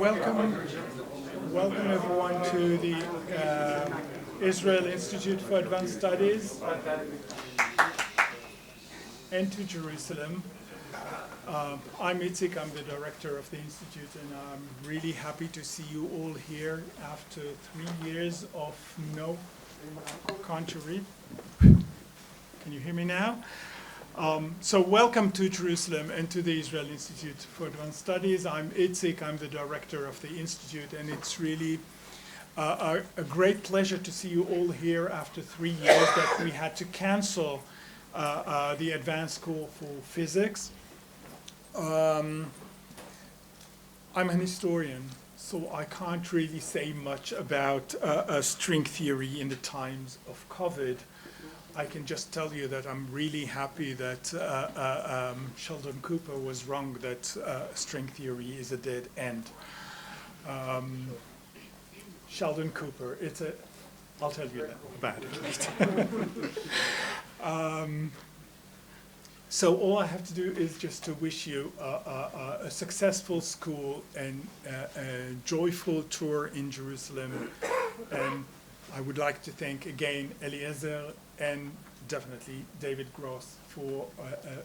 Welcome, welcome everyone to the Israel Institute for Advanced Studies and to Jerusalem. I'm Itzik, I'm the director of the Institute, and I'm really happy to see you all here after 3 years of no contrary. Can you hear me now? So welcome to Jerusalem and to the Israel Institute for Advanced Studies. I'm Itzik, I'm the director of the Institute, and it's really a great pleasure to see you all here after 3 years that we had to cancel the advanced school for physics. I'm an historian, so I can't really say much about string theory in the times of COVID. I can just tell you that I'm really happy that Sheldon Cooper was wrong that string theory is a dead end. Sheldon Cooper, I'll tell you about it later. So all I have to do is just to wish you a successful school and a joyful tour in Jerusalem. And I would like to thank again Eliezer and definitely David Gross for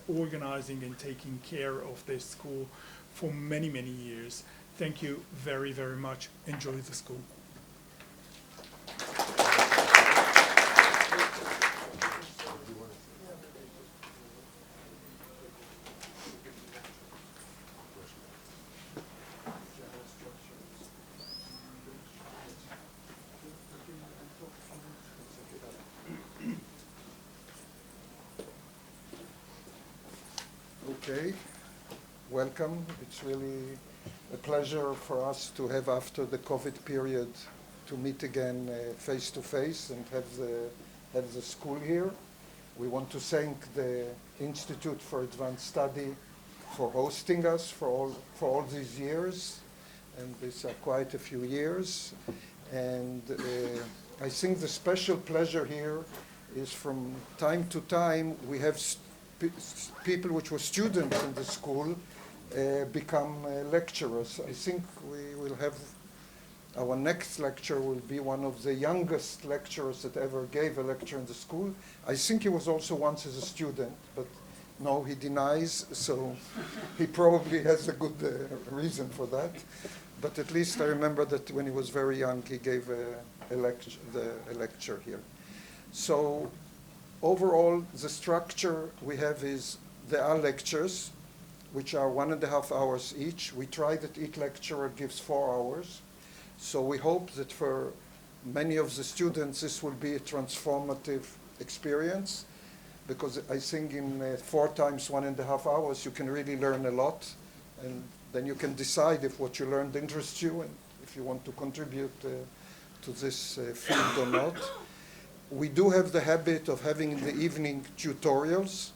organizing and taking care of this school for many, many years. Thank you very, very much. Enjoy the school. Okay, welcome. It's really a pleasure for us to have, after the COVID period, to meet again face to face and have the school here. We want to thank the Institute for Advanced Study for hosting us for all these years, and these are quite a few years. And I think the special pleasure here is from time to time we have people which were students in the school become lecturers. I think we will have, our next lecturer will be one of the youngest lecturers that ever gave a lecture in the school. I think he was also once as a student, but no, he denies, so he probably has a good reason for that. But at least I remember that when he was very young, he gave a lecture here. So overall, the structure we have is there are lectures, which are 1.5 hours each. We try that each lecturer gives 4 hours. So we hope that for many of the students, this will be a transformative experience, because I think in 4 times 1.5 hours, you can really learn a lot. And then you can decide if what you learned interests you and if you want to contribute to this field or not. We do have the habit of having in the evening tutorials,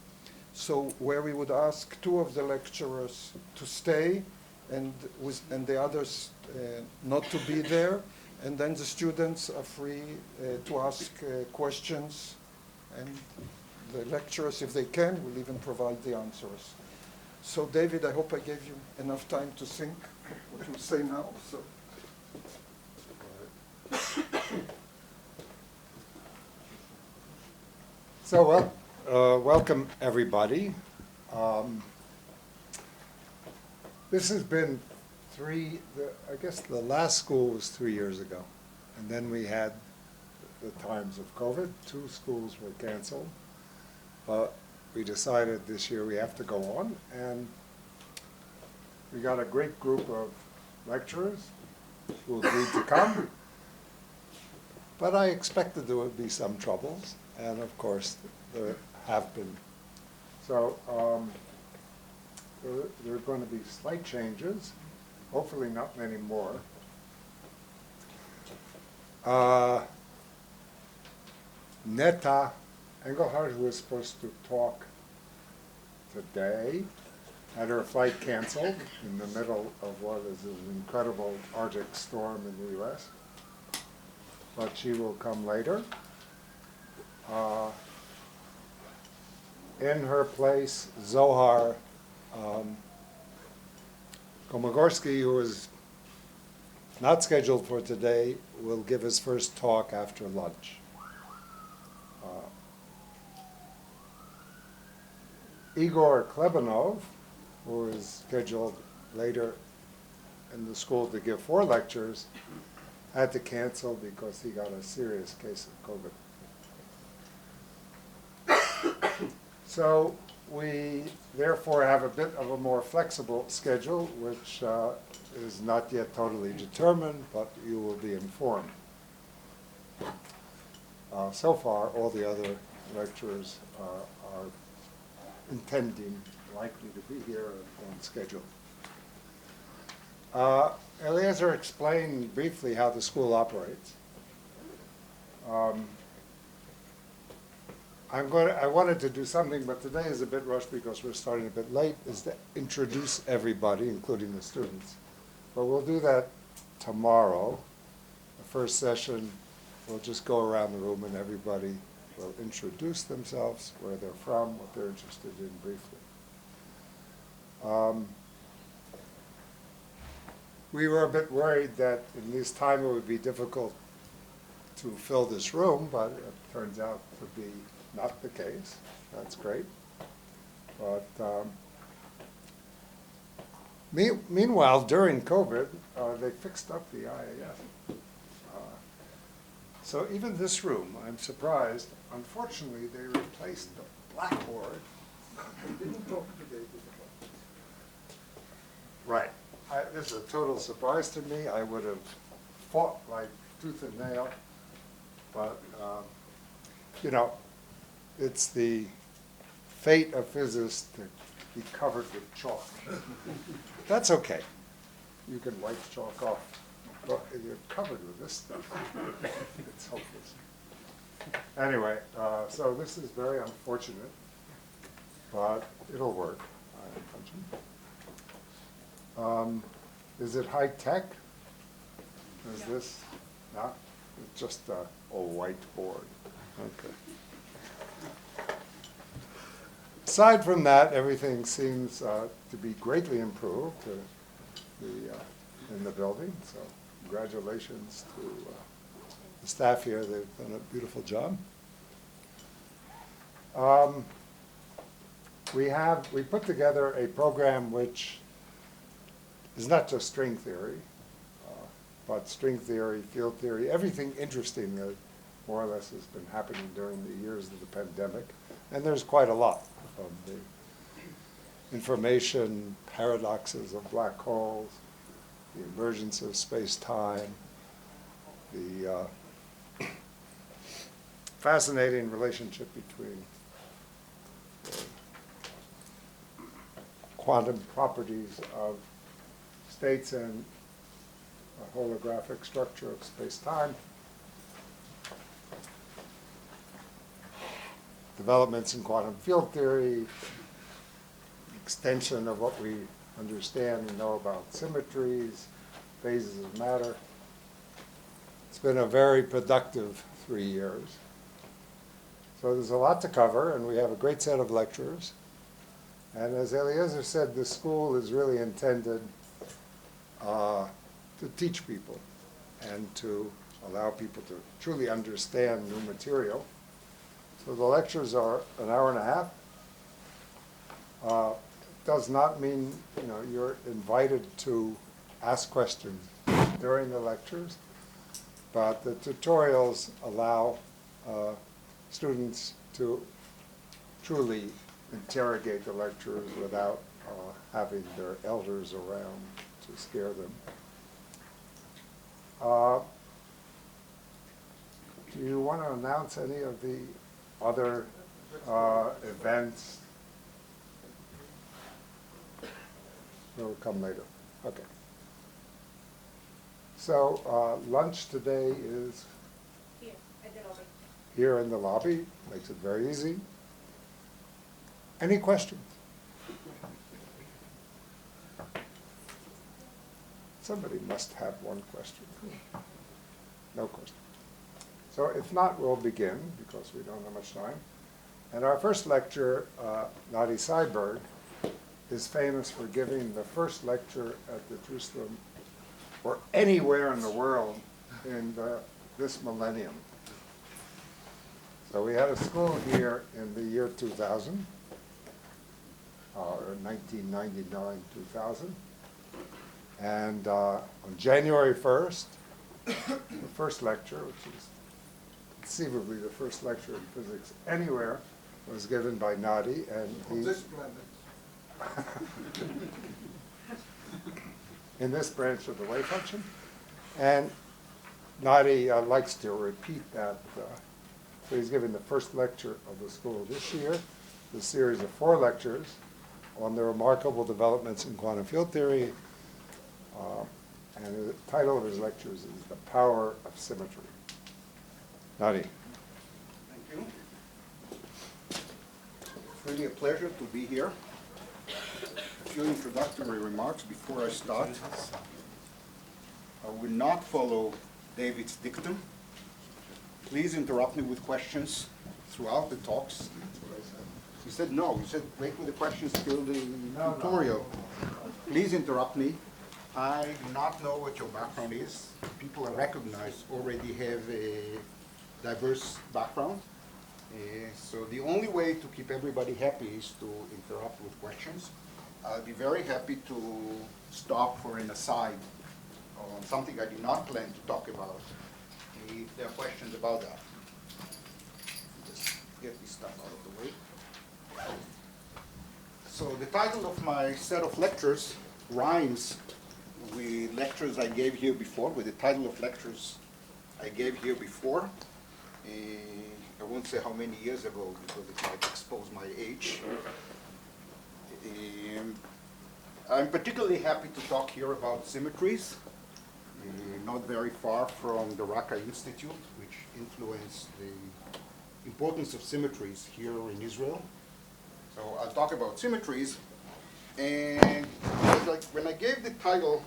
so where we would ask 2 of the lecturers to stay and the others not to be there, and then the students are free to ask questions, and the lecturers, if they can, will even provide the answers. So David, I hope I gave you enough time to think what you say now. So, welcome everybody. This has been I guess the last school was 3 years ago. And then we had the times of COVID. 2 schools were canceled. But we decided this year we have to go on. And we got a great group of lecturers who agreed to come. But I expected there would be some troubles. And of course, there have been. So there are going to be slight changes, hopefully not many more. Netta Engelhardt, who was supposed to talk today, had her flight canceled in the middle of what is an incredible Arctic storm in the US. But she will come later. In her place, Zohar Komagorsky, who was not scheduled for today, will give his first talk after lunch. Igor Klebanov, who is scheduled later in the school to give 4 lectures, had to cancel because he got a serious case of COVID. So we therefore have a bit of a more flexible schedule, which is not yet totally determined, but you will be informed. So far, all the other lecturers are intending, likely to be here on schedule. Eliezer explained briefly how the school operates. I wanted to do something, but today is a bit rushed because we're starting a bit late, is to introduce everybody, including the students. But we'll do that tomorrow. The first session, we'll just go around the room and everybody will introduce themselves, where they're from, what they're interested in briefly. We were a bit worried that in this time it would be difficult to fill this room, but it turns out to be not the case. That's great. But meanwhile, during COVID, they fixed up the IAF. So even this room, I'm surprised, unfortunately, they replaced the blackboard. They didn't talk today. Right. This is a total surprise to me. I would have fought like tooth and nail, but you know, it's the fate of physicists to be covered with chalk. That's okay. You can wipe chalk off, but you're covered with this stuff. It's hopeless. Anyway, so this is very unfortunate, but it'll work, I imagine. Is it high tech? Is this not? It's just a whiteboard. Okay. Aside from that, everything seems to be greatly improved in the building. So congratulations to the staff here. They've done a beautiful job. We put together a program which is not just string theory, but string theory, field theory, everything interesting that more or less has been happening during the years of the pandemic. And there's quite a lot of the information paradoxes of black holes, the emergence of space-time, the fascinating relationship between quantum properties of states and a holographic structure of space-time. Developments in quantum field theory, extension of what we understand and know about symmetries, phases of matter. It's been a very productive 3 years. So there's a lot to cover, and we have a great set of lecturers. And as Eliezer said, this school is really intended to teach people and to allow people to truly understand new material. So the lectures are an hour and a half. Does not mean, you know, you're invited to ask questions during the lectures, but the tutorials allow students to truly interrogate the lecturers without having their elders around to scare them. Do you want to announce any of the other events? They'll come later. Okay. So lunch today is Here, at the lobby. here in the lobby. Makes it very easy. Any questions? Somebody must have one question. No question. So if not, we'll begin because we don't have much time. And our first lecturer, Nadi Seiberg, is famous for giving the first lecture at the Jerusalem or anywhere in the world in this millennium. So we had a school here in the year 2000, or 1999, 2000. And on January 1st, the first lecture, which is conceivably the first lecture in physics anywhere, was given by Nadi, and On this planet. in this branch of the wave function. And Nadi likes to repeat that. So he's giving the first lecture of the school this year, the series of 4 lectures on the remarkable developments in quantum field theory. And the title of his lectures is The Power of Symmetry. Nadi. Thank you. It's really a pleasure to be here. A few introductory remarks before I start. I will not follow David's dictum. Please interrupt me with questions throughout the talks. He said no. He said wait with the questions till the tutorial. Please interrupt me. I do not know what your background is. People I recognize already have a diverse background. So the only way to keep everybody happy is to interrupt with questions. I'll be very happy to stop for an aside on something I did not plan to talk about, if there are questions about that. Just get this stuff out of the way. So the title of my set of lectures rhymes with lectures I gave here before, with the title of lectures I gave here before. I won't say how many years ago because it might expose my age. I'm particularly happy to talk here about symmetries, not very far from the Raqqa Institute, which influenced the importance of symmetries here in Israel. So I'll talk about symmetries. And like when I gave the title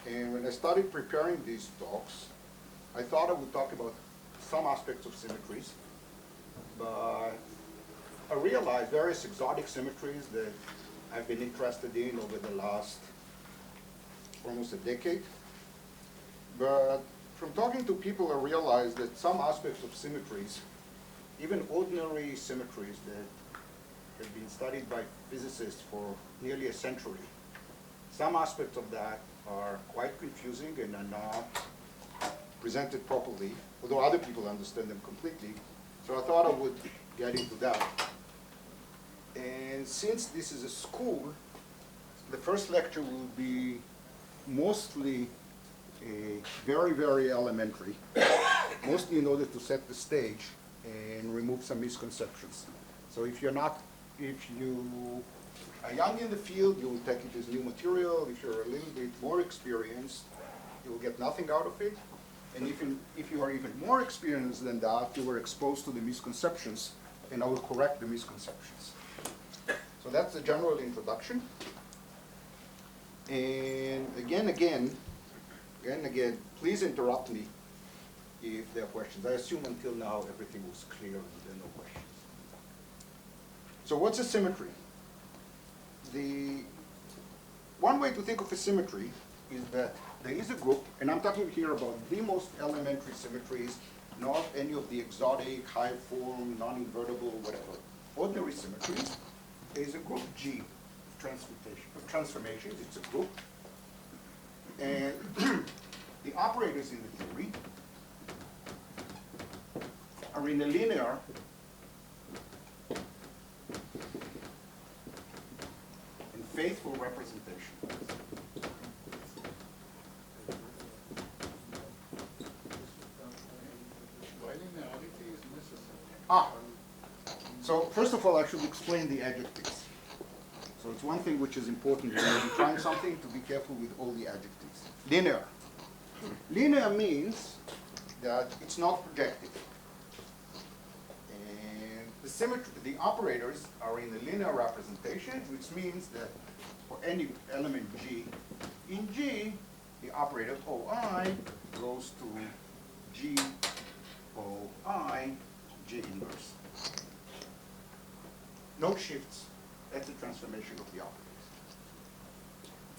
and when I started preparing these talks, I thought I would talk about some aspects of symmetries, but I realized various exotic symmetries that I've been interested in over the last almost a decade. But from talking to people, I realized that some aspects of symmetries, even ordinary symmetries that have been studied by physicists for nearly a century, some aspects of that are quite confusing and are not presented properly, although other people understand them completely. So I thought I would get into that. And since this is a school, the first lecture will be mostly very, very elementary, mostly in order to set the stage and remove some misconceptions. So if you are young in the field, you will take it as new material. If you're a little bit more experienced, you will get nothing out of it. And if you are even more experienced than that, you were exposed to the misconceptions, and I will correct the misconceptions. So that's the general introduction. And again, please interrupt me if there are questions. I assume until now everything was clear and there are no questions. So what's a symmetry? The one way to think of a symmetry is that there is a group, and I'm talking here about the most elementary symmetries, not any of the exotic, high form, non-invertible, whatever. Ordinary symmetries is a group G of transformations. It's a group. And the operators in the theory are in a linear and faithful representation. So first of all, I should explain the adjectives. So it's one thing which is important when you're trying something, to be careful with all the adjectives. Linear. Linear means that it's not projective. And the symmetry, the operators are in the linear representation, which means that for any element G, in G, the operator OI goes to G OI, G inverse. No shifts. That's the transformation of the operators.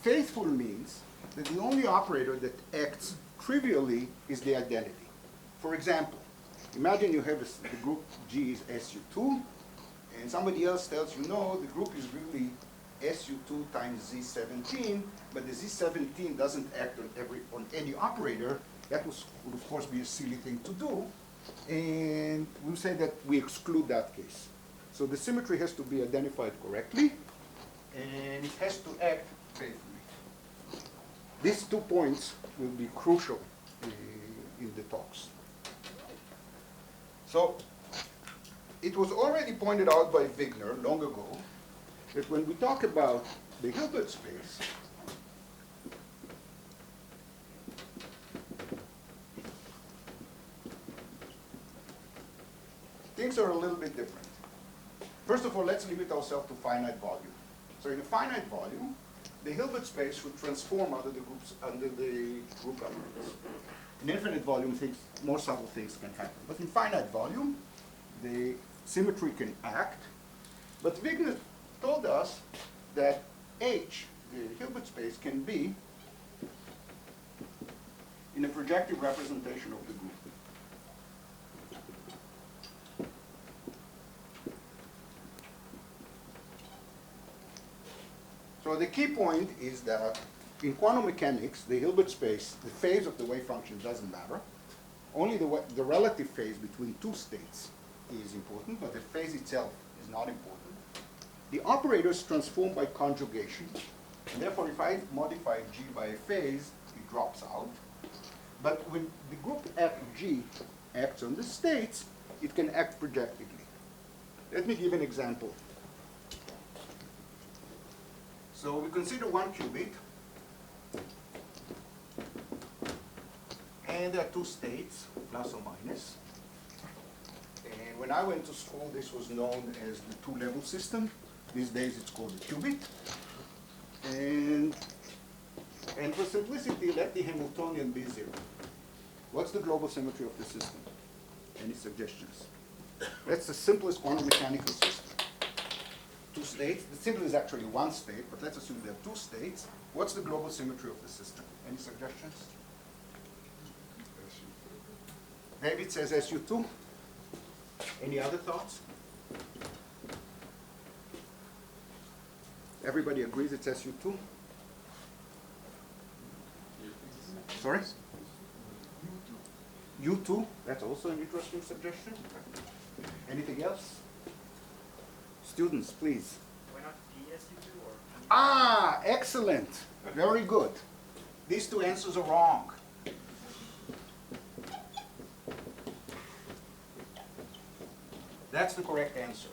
faithful means that the only operator that acts trivially is the identity. For example, imagine you have the group G is SU2, and somebody else tells you, no, the group is really SU2 times Z17, but the Z17 doesn't act on any operator. That would of course be a silly thing to do, and we'll say that we exclude that case. So the symmetry has to be identified correctly, and it has to act faithfully. These 2 points will be crucial in the talks. So it was already pointed out by Wigner long ago that when we talk about the Hilbert space, things are a little bit different. First of all, let's limit ourselves to finite volume. So in a finite volume, the Hilbert space should transform under the group elements. In infinite volume, more subtle things can happen. But in finite volume, the symmetry can act. But Wigner told us that H, the Hilbert space, can be in a projective representation of the group. So the key point is that in quantum mechanics, the Hilbert space, the phase of the wave function doesn't matter. Only the relative phase between 2 states is important, but the phase itself is not important. The operators transform by conjugation, and therefore if I modify G by a phase, it drops out. But when the group G acts on the states, it can act projectively. Let me give an example. So we consider 1 qubit, and there are 2 states, plus or minus. And when I went to school, this was known as the 2-level system. These days it's called the qubit. And for simplicity, let the Hamiltonian be 0. What's the global symmetry of the system? Any suggestions? That's the simplest quantum mechanical system. 2 states. The simple is actually 1 state, but let's assume there are 2 states. What's the global symmetry of the system? Any suggestions? David says SU2. Any other thoughts? Everybody agrees it's SU2? Sorry? U2, that's also an interesting suggestion. Anything else? Students, please. Why not PSU2 or? Ah, excellent. Very good. These 2 answers are wrong. That's the correct answer.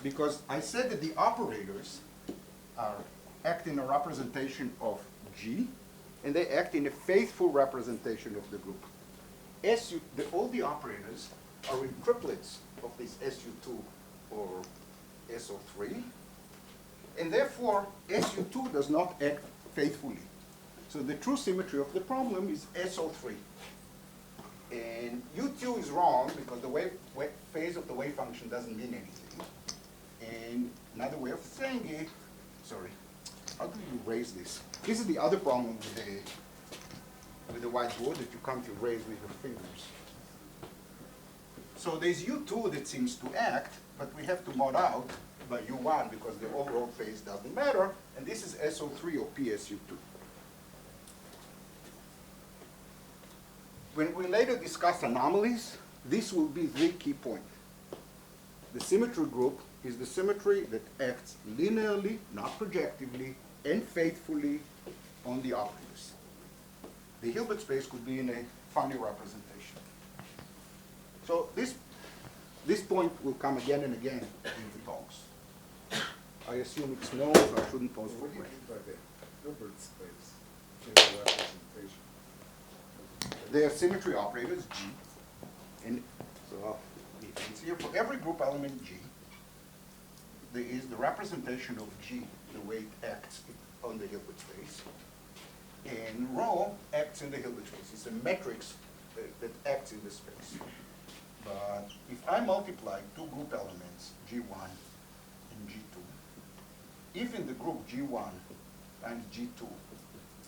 Because I said that the operators act in a representation of G, and they act in a faithful representation of the group. All the operators are in triplets of this SU2 or SO3, and therefore SU2 does not act faithfully. So the true symmetry of the problem is SO3. And U2 is wrong because the phase of the wave function doesn't mean anything. And another way of saying it, sorry, how do you raise this? This is the other problem with the whiteboard that you can't erase with your fingers. So there's U2 that seems to act, but we have to mod out by U1 because the overall phase doesn't matter, and this is SO3 or PSU2. When we later discuss anomalies, this will be the key point. The symmetry group is the symmetry that acts linearly, not projectively, and faithfully on the operators. The Hilbert space could be in a funny representation. So this point will come again and again in the talks. I assume it's known, so I shouldn't pose for What do you questions. mean by the Hilbert space in the representation? They are symmetry operators, G. And so I'll be here. For every group element G, there is the representation of G, the way it acts on the Hilbert space. And rho acts in the Hilbert space. It's a matrix that acts in the space. But if I multiply 2 group elements, G1 and G2, if in the group G1 times G2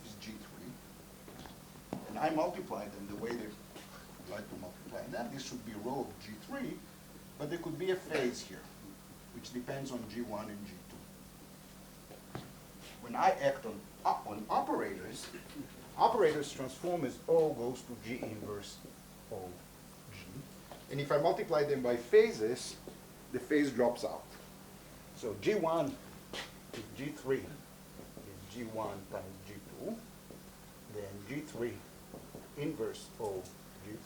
is G3. And I multiply them the way they like to multiply them. This should be rho of G3, but there could be a phase here, which depends on G1 and G2. When I act on operators, operators transform as O goes to G inverse OG. And if I multiply them by phases, the phase drops out. So G1 is G3 is G1 times G2. Then G3 inverse O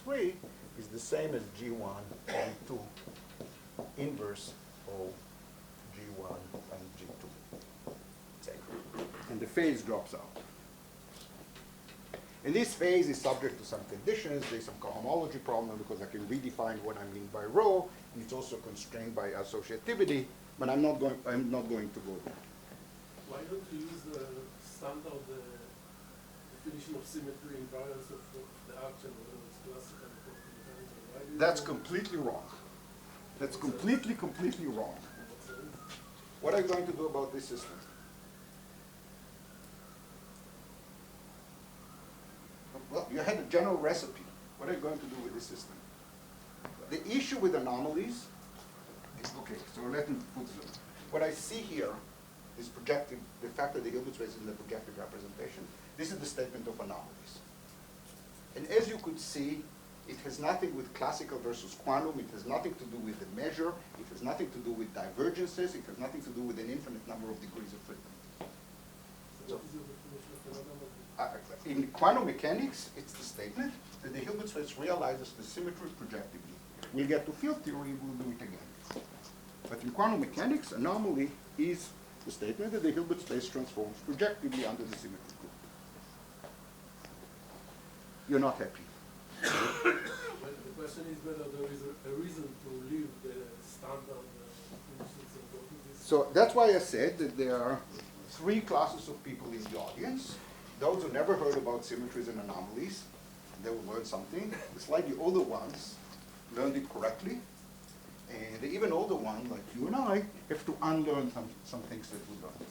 G3 is the same as G1 G2 inverse O G1 times G2. And the phase drops out. And this phase is subject to some conditions. There's some cohomology problem because I can redefine what I mean by rho, and it's also constrained by associativity, but I'm not going to go there. Why don't you use the standard definition of symmetry invariance of the action, whether it's classical or mechanical? Why do you That's completely wrong. That's completely wrong. What are you going to do about this system? Well, you had a general recipe. What are you going to do with this system? The issue with anomalies is, okay, so let me put it. What I see here is projective, the fact that the Hilbert space is in the projective representation. This is the statement of anomalies. And as you could see, it has nothing with classical versus quantum. It has nothing to do with the measure. It has nothing to do with divergences. It has nothing to do with an infinite number of degrees of freedom. So, in quantum mechanics, it's the statement that the Hilbert space realizes the symmetry projectively. We'll get to field theory, we'll do it again. But in quantum mechanics, anomaly is the statement that the Hilbert space transforms projectively under the symmetry group. You're not happy. But the question is whether there is a reason to leave the standard definitions and go to this. So that's why I said that there are three classes of people in the audience. Those who never heard about symmetries and anomalies, they will learn something. The slightly older ones learned it correctly. And the even older ones, like you and I, have to unlearn some things that we learned.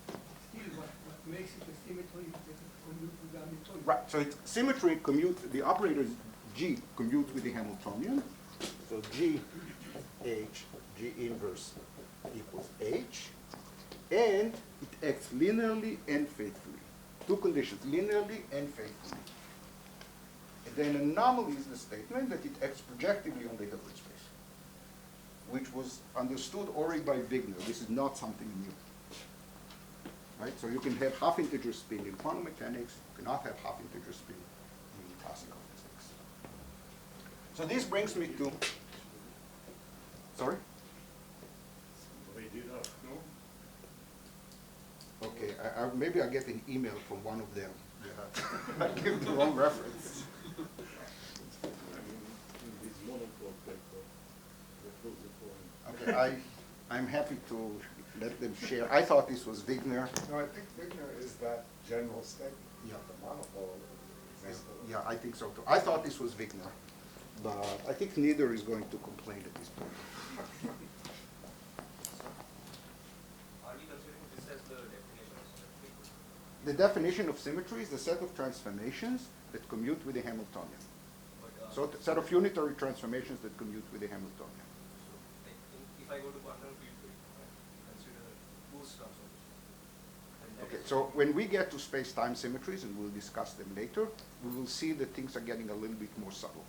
Still, what makes it a symmetry is that it commutes with the Hamiltonian. Right, so it's symmetry commute, the operator G commutes with the Hamiltonian. So G, H, G inverse equals H. And it acts linearly and faithfully. Two conditions, linearly and faithfully. And then anomaly is the statement that it acts projectively on the Hilbert space, which was understood already by Wigner. This is not something new. Right? So you can have half-integer spin in quantum mechanics, you cannot have half-integer spin in classical physics. So this brings me to, sorry? Okay, maybe I'll get an email from one of them. I give the wrong reference. Okay, I'm happy to let them share. I thought this was Wigner. No, I think Wigner is that general statement. Yeah. The monopole example. Yeah, I think so too. I thought this was Wigner, but I think neither is going to complain at this point. Are we considering this as the definition of symmetry? The definition of symmetry is the set of transformations that commute with the Hamiltonian. But, So a set of unitary transformations that commute with the Hamiltonian. like, if I go to quantum field theory, consider Boost transformation. And that Okay, is- so when we get to space-time symmetries, and we'll discuss them later, we will see that things are getting a little bit more subtle.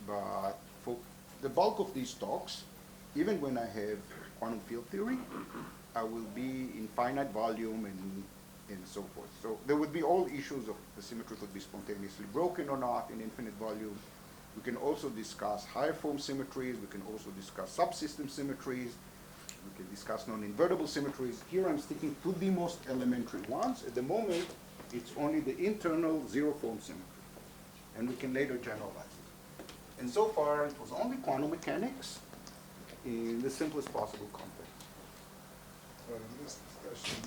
But for the bulk of these talks, even when I have quantum field theory, I will be in finite volume and so forth. So there would be all issues of the symmetry could be spontaneously broken or not in infinite volume. We can also discuss higher form symmetries. We can also discuss subsystem symmetries. We can discuss non-invertible symmetries. Here I'm sticking to the most elementary ones. At the moment, it's only the internal zero-form symmetry. And we can later generalize it. And so far, it was only quantum mechanics in the simplest possible context. But in this discussion,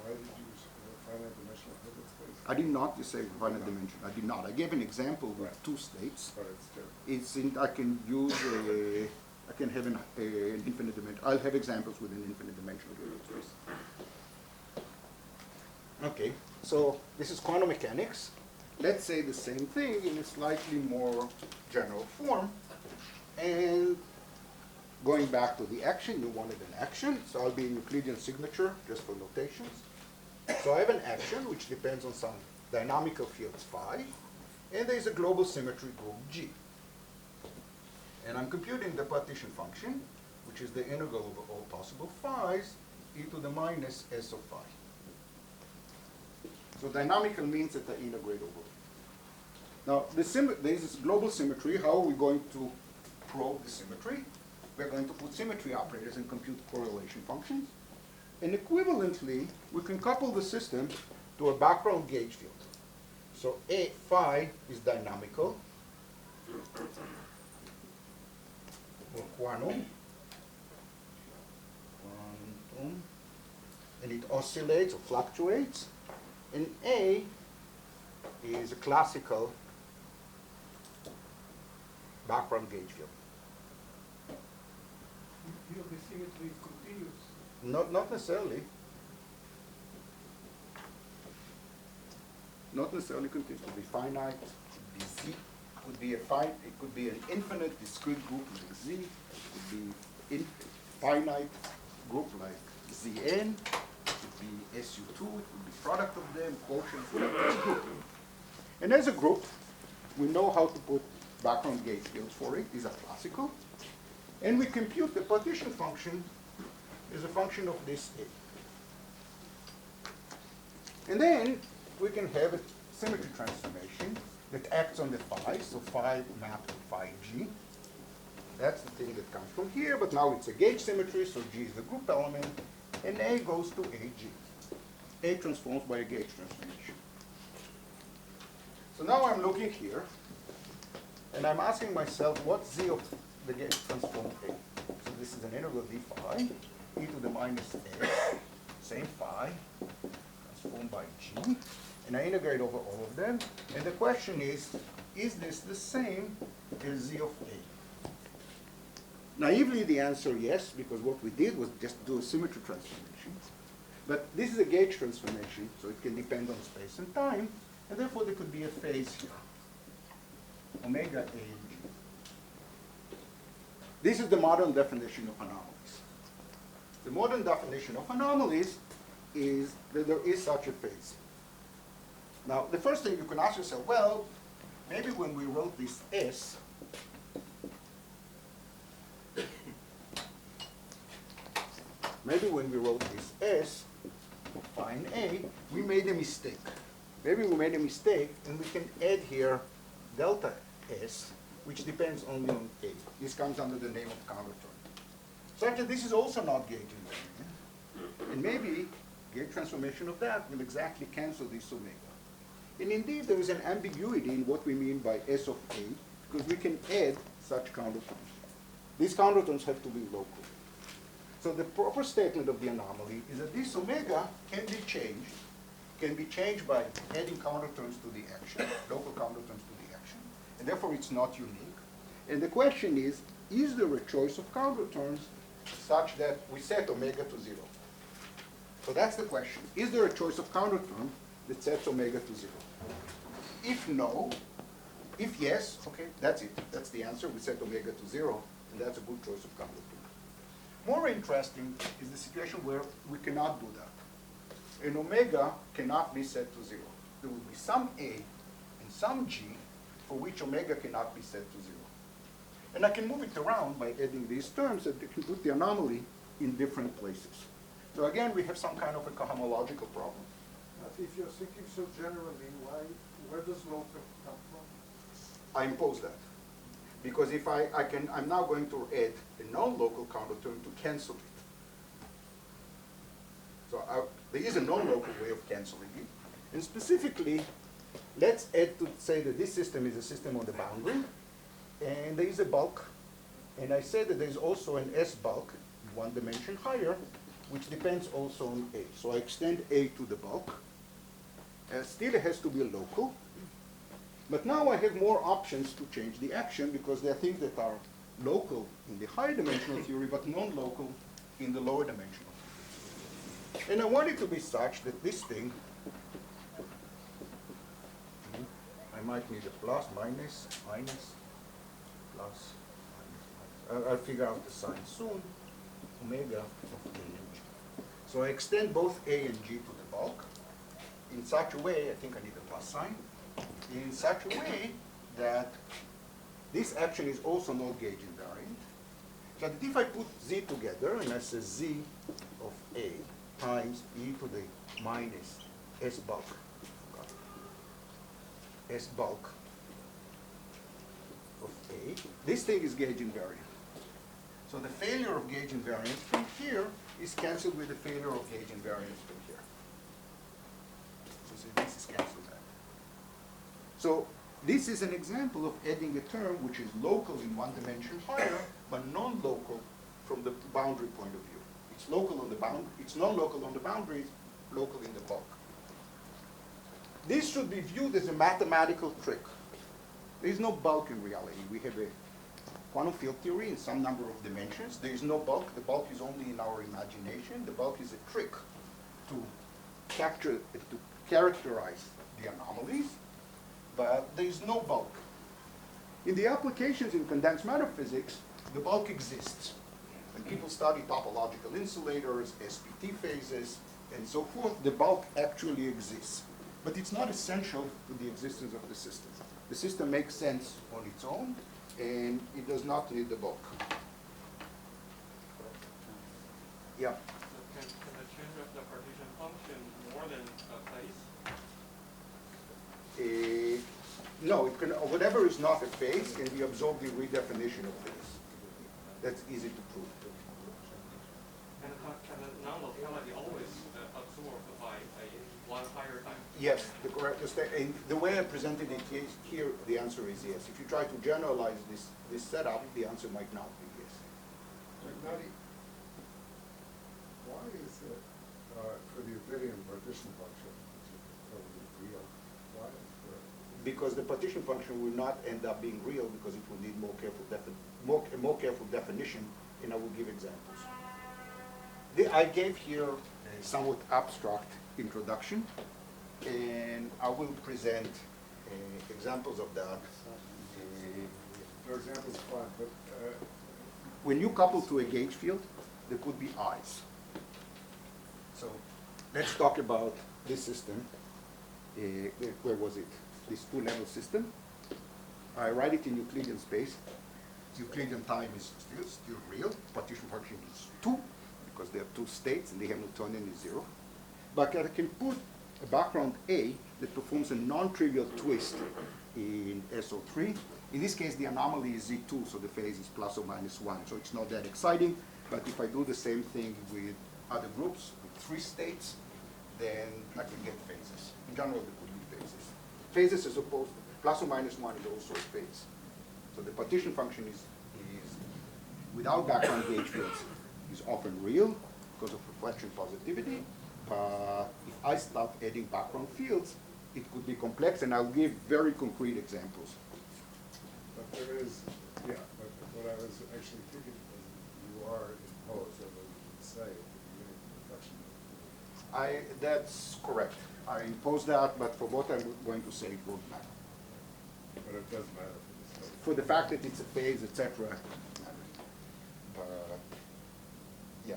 why did you use finite dimensional Hilbert space? I did not say finite dimension. I did not. I gave an example with two states. But it's different. It's in, I can use I can have an infinite dimension. I'll have examples with an infinite dimensional Hilbert space. Okay, so this is quantum mechanics. Let's say the same thing in a slightly more general form. And going back to the action, you wanted an action, so I'll be in Euclidean signature just for notations. So I have an action which depends on some dynamical fields phi, and there's a global symmetry group G. And I'm computing the partition function, which is the integral over all possible phis e to the minus s of phi. So dynamical means that I integrate over it. Now, there is this global symmetry. How are we going to probe the symmetry? We're going to put symmetry operators and compute correlation functions. And equivalently, we can couple the system to a background gauge field. So A phi is dynamical, or quantum, and it oscillates or fluctuates. And A is a classical background gauge field. Here the symmetry is continuous. Not necessarily. Not necessarily continuous. It could be finite, it could be Z, it could be an infinite discrete group like Z, it could be finite group like Zn, it could be SU2, it could be product of them, quotient, whatever. And as a group, we know how to put background gauge fields for it. These are classical. And we compute the partition function as a function of this A. And then we can have a symmetry transformation that acts on the phi, so phi mapped to phi G. That's the thing that comes from here, but now it's a gauge symmetry, so G is the group element, and A goes to AG. A transforms by a gauge transformation. So now I'm looking here, and I'm asking myself, what's Z of the gauge transform A? So this is an integral d phi, e to the minus s, same phi, transformed by G, and I integrate over all of them, and the question is this the same as Z of A? Naively, the answer yes, because what we did was just do a symmetry transformation. But this is a gauge transformation, so it can depend on space and time, and therefore there could be a phase here, omega A and G. This is the modern definition of anomalies. The modern definition of anomalies is that there is such a phase. Now, the first thing you can ask yourself, well, maybe when we wrote this S, find A, we made a mistake. Maybe we made a mistake, and we can add here delta S, which depends only on A. This comes under the name of counterterm. Such that this is also not gauge invariant. And maybe gauge transformation of that will exactly cancel this omega. And indeed, there is an ambiguity in what we mean by S of A, because we can add such counterterms. These counterterms have to be local. So the proper statement of the anomaly is that this omega can be changed by adding counterterms to the action, local counterterms to the action, and therefore it's not unique. And the question is there a choice of counterterms such that we set omega to 0? So that's the question. Is there a choice of counterterm that sets omega to 0? If no, if yes, okay, that's it. That's the answer. We set omega to 0, and that's a good choice of counterterm. More interesting is the situation where we cannot do that. And omega cannot be set to 0. There will be some A and some G for which omega cannot be set to 0. And I can move it around by adding these terms that can put the anomaly in different places. So again, we have some kind of a cohomological problem. If you're thinking so generally, where does local come from? I impose that. Because if I'm now going to add a non-local counterterm to cancel it. So there is a non-local way of canceling it. And specifically, let's add to say that this system is a system on the boundary, and there is a bulk. And I say that there is also an S bulk, one dimension higher, which depends also on A. So I extend A to the bulk. Still it has to be local. But now I have more options to change the action because there are things that are local in the higher dimensional theory but non-local in the lower dimensional theory. And I want it to be such that this thing might need a plus, minus, minus, plus, minus. I'll figure out the sign soon. Omega of A and G. So I extend both A and G to the bulk in such a way, I think I need a plus sign, in such a way that this action is also not gauge invariant. So that if I put Z together and I say Z of A times e to the minus S bulk, S bulk of A, this thing is gauge invariant. So the failure of gauge invariance from here is cancelled with the failure of gauge invariance from here. So see, this is cancelled out. So this is an example of adding a term which is local in one dimension higher, but non-local from the boundary point of view. It's local on the bound. It's non-local on the boundaries, local in the bulk. This should be viewed as a mathematical trick. There is no bulk in reality. We have a quantum field theory in some number of dimensions. There is no bulk. The bulk is only in our imagination. The bulk is a trick to capture, to characterize the anomalies, but there is no bulk. In the applications in condensed matter physics, the bulk exists. When people study topological insulators, SPT phases, and so forth, the bulk actually exists. But it's not essential to the existence of the system. The system makes sense on its own, and it does not need the bulk. Yeah. So can the change of the partition function more than a phase? No, it can, whatever is not a phase can be absorbed in redefinition of phase. That's easy to prove. And can the non-locality always absorbed by a one higher time? Yes, the correct and the way I presented it here, the answer is yes. If you try to generalize this setup, the answer might not be yes. Nadi, why is it for the Euclidean partition function, which is totally real, why is there? Because the partition function will not end up being real because it will need more careful definition, and I will give examples. I gave here a somewhat abstract introduction, and I will present examples of that. For example, is fine, but When you couple to a gauge field, there could be eyes. So let's talk about this system. Where was it? This two-level system. I write it in Euclidean space. Euclidean time is still real. Partition function is 2, because there are two states, and the Hamiltonian is 0. But I can put a background A that performs a non-trivial twist in SO3. In this case, the anomaly is Z2, so the phase is plus or minus 1. So it's not that exciting. But if I do the same thing with other groups, with 3 states, then I can get phases. In general, there could be phases. Phases as opposed to plus or minus 1 is also a phase. So the partition function is without background gauge fields, is often real because of reflection positivity. But if I start adding background fields, it could be complex, and I'll give very concrete examples. But there is, yeah, but what I was actually thinking was you are imposed, or you should say, at the beginning of the reflection. That's correct. I impose that, but for what I'm going to say, it won't matter. But it does matter for this study. For the fact that it's a phase, etc. Yeah.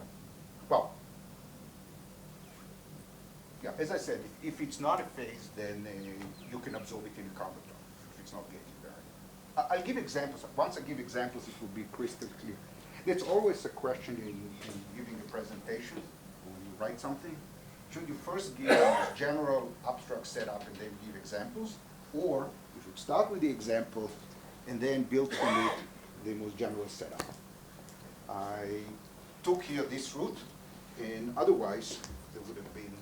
Well, yeah, as I said, if it's not a phase, then you can absorb it in a carbon if it's not gauge invariant. I'll give examples. Once I give examples, it will be crystal clear. There's always a question in giving a presentation when you write something. Should you first give a general abstract setup and then give examples? Or you should start with the example and then build from it the most general setup. I took here this route, and otherwise there would have been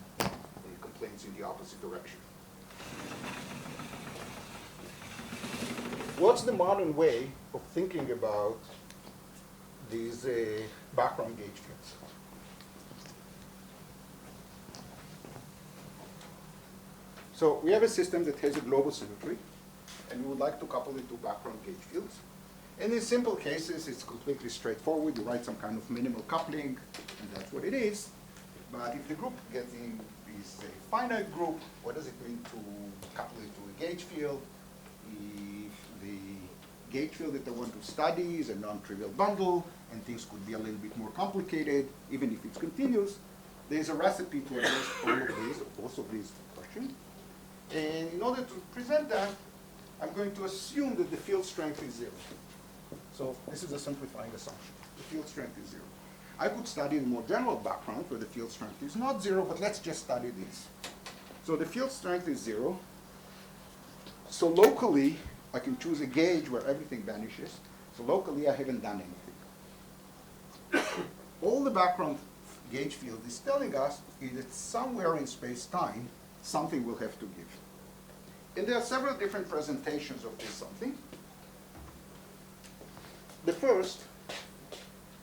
complaints in the opposite direction. What's the modern way of thinking about these background gauge fields? So we have a system that has a global symmetry, and we would like to couple it to background gauge fields. And in simple cases, it's completely straightforward. You write some kind of minimal coupling, and that's what it is. But if the group getting is a finite group, what does it mean to couple it to a gauge field? if the gauge field that I want to study is a non-trivial bundle, and things could be a little bit more complicated, even if it's continuous, there's a recipe to address all of these, both of these questions. And in order to present that, I'm going to assume that the field strength is 0. So this is a simplifying assumption. The field strength is 0. I could study the more general background where the field strength is not 0, but let's just study this. So the field strength is 0. So locally, I can choose a gauge where everything vanishes. So locally, I haven't done anything. All the background gauge field is telling us is that somewhere in space-time, something will have to give. And there are several different presentations of this something. The first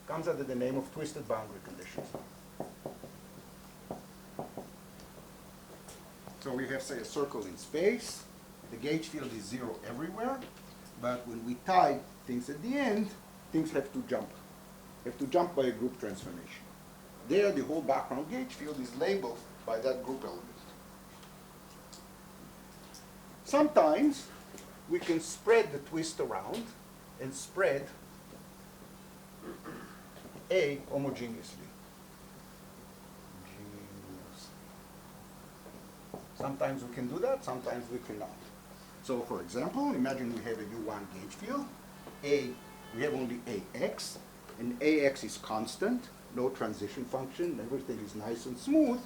comes under the name of twisted boundary conditions. So we have, say, a circle in space. The gauge field is 0 everywhere. But when we tie things at the end, things have to jump. Have to jump by a group transformation. There, the whole background gauge field is labeled by that group element. Sometimes we can spread the twist around and spread A homogeneously. Sometimes we can do that, sometimes we cannot. So for example, imagine we have a U1 gauge field. We have only AX, and AX is constant, no transition function, everything is nice and smooth,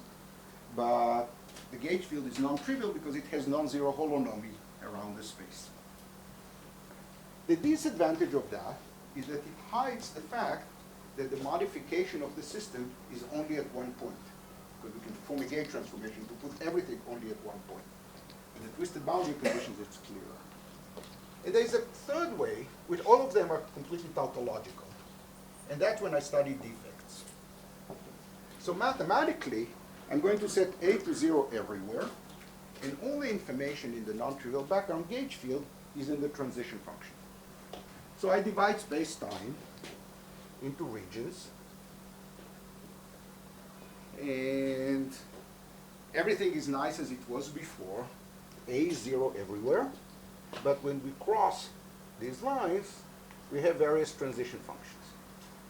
but the gauge field is non-trivial because it has non-zero holonomy around the space. The disadvantage of that is that it hides the fact that the modification of the system is only at one point. Because we can perform a gauge transformation to put everything only at one point. In the twisted boundary conditions, it's clearer. And there's a third way, which all of them are completely tautological. And that's when I study defects. So mathematically, I'm going to set A to 0 everywhere, and all the information in the non-trivial background gauge field is in the transition function. So I divide space-time into regions, and everything is nice as it was before. A is 0 everywhere, but when we cross these lines, we have various transition functions,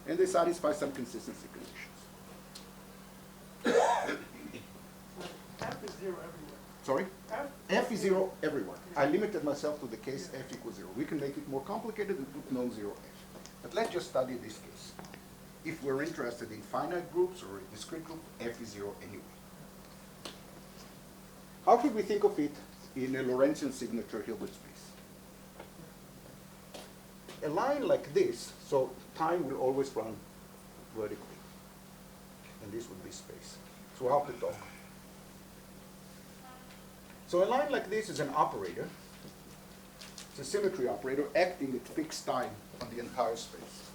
and they satisfy some consistency conditions. F is 0 everywhere. Sorry? F F is 0 everywhere. I limited myself to the case F equals 0. We can make it more complicated and put non-zero F. But let's just study this case. If we're interested in finite groups or a discrete group, F is 0 anyway. How should we think of it in a Lorentzian signature Hilbert space? A line like this, so time will always run vertically. And this would be space throughout the talk. So a line like this is an operator. It's a symmetry operator acting at fixed time on the entire space.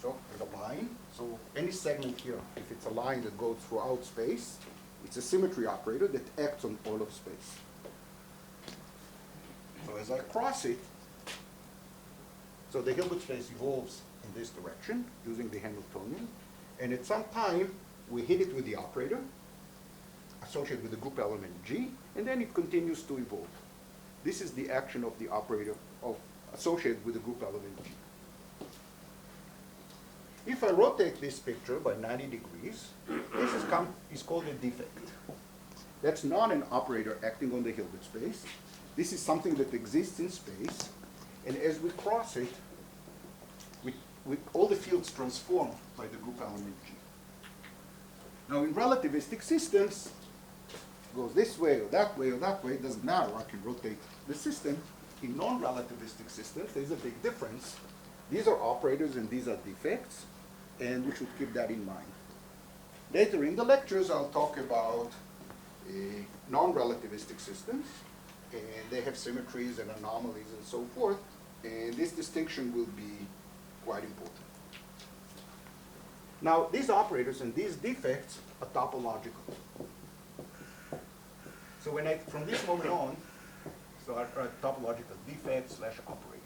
So there's a line. So any segment here, if it's a line that goes throughout space, it's a symmetry operator that acts on all of space. So as I cross it, so the Hilbert space evolves in this direction using the Hamiltonian. And at some time, we hit it with the operator associated with the group element G, and then it continues to evolve. This is the action of the operator associated with the group element G. If I rotate this picture by 90 degrees, this is called a defect. That's not an operator acting on the Hilbert space. This is something that exists in space, and as we cross it, all the fields transform by the group element G. Now in relativistic systems, it goes this way or that way or that way, it doesn't matter, I can rotate the system. In non-relativistic systems, there's a big difference. These are operators and these are defects, and we should keep that in mind. Later in the lectures, I'll talk about non-relativistic systems, and they have symmetries and anomalies and so forth, and this distinction will be quite important. Now, these operators and these defects are topological. So from this moment on, so I write topological defect / operator.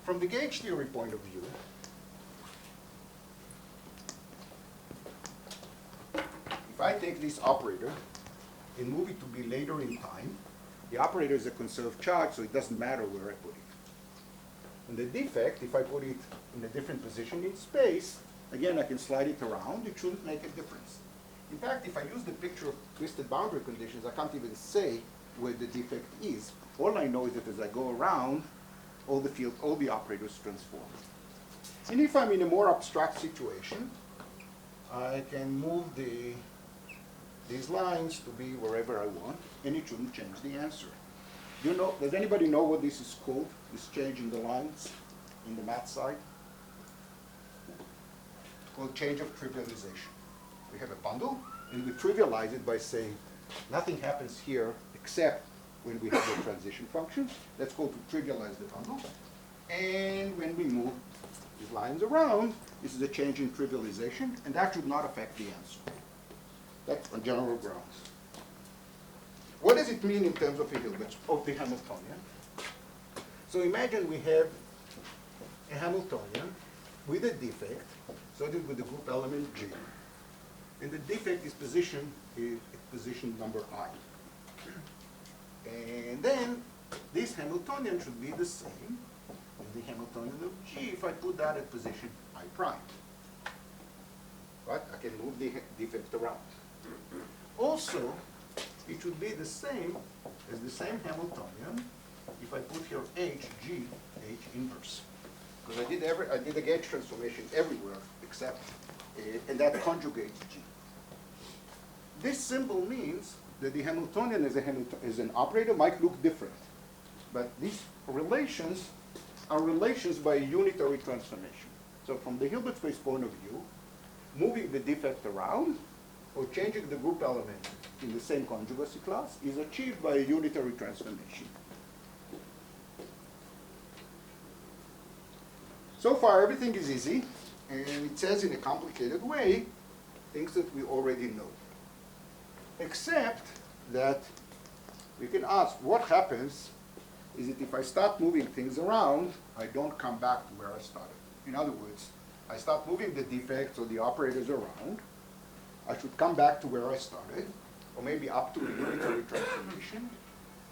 From the gauge theory point of view, if I take this operator and move it to be later in time, the operator is a conserved charge, so it doesn't matter where I put it. And the defect, if I put it in a different position in space, again, I can slide it around, it shouldn't make a difference. In fact, if I use the picture of twisted boundary conditions, I can't even say where the defect is. All I know is that as I go around, all the operators transform. And if I'm in a more abstract situation, I can move these lines to be wherever I want, and it shouldn't change the answer. Does anybody know what this is called, this change in the lines in the math side? It's called change of trivialization. We have a bundle, and we trivialize it by saying nothing happens here except when we have the transition function. That's called to trivialize the bundle. And when we move these lines around, this is a change in trivialization, and that should not affect the answer. That's on general grounds. What does it mean in terms of the Hamiltonian? So imagine we have a Hamiltonian with a defect, sorted with the group element G. And the defect is position number I. And then this Hamiltonian should be the same as the Hamiltonian of G if I put that at position I prime. Right? I can move the defect around. Also, it should be the same as the same Hamiltonian if I put here H, G, H inverse. Because I did a gauge transformation everywhere except, and that conjugates G. This symbol means that the Hamiltonian as an operator might look different. But these relations are relations by a unitary transformation. So from the Hilbert space point of view, moving the defect around or changing the group element in the same conjugacy class is achieved by a unitary transformation. So far, everything is easy, and it says in a complicated way things that we already know. Except that we can ask, what happens is that if I start moving things around, I don't come back to where I started. In other words, I start moving the defects or the operators around, I should come back to where I started, or maybe up to a unitary transformation,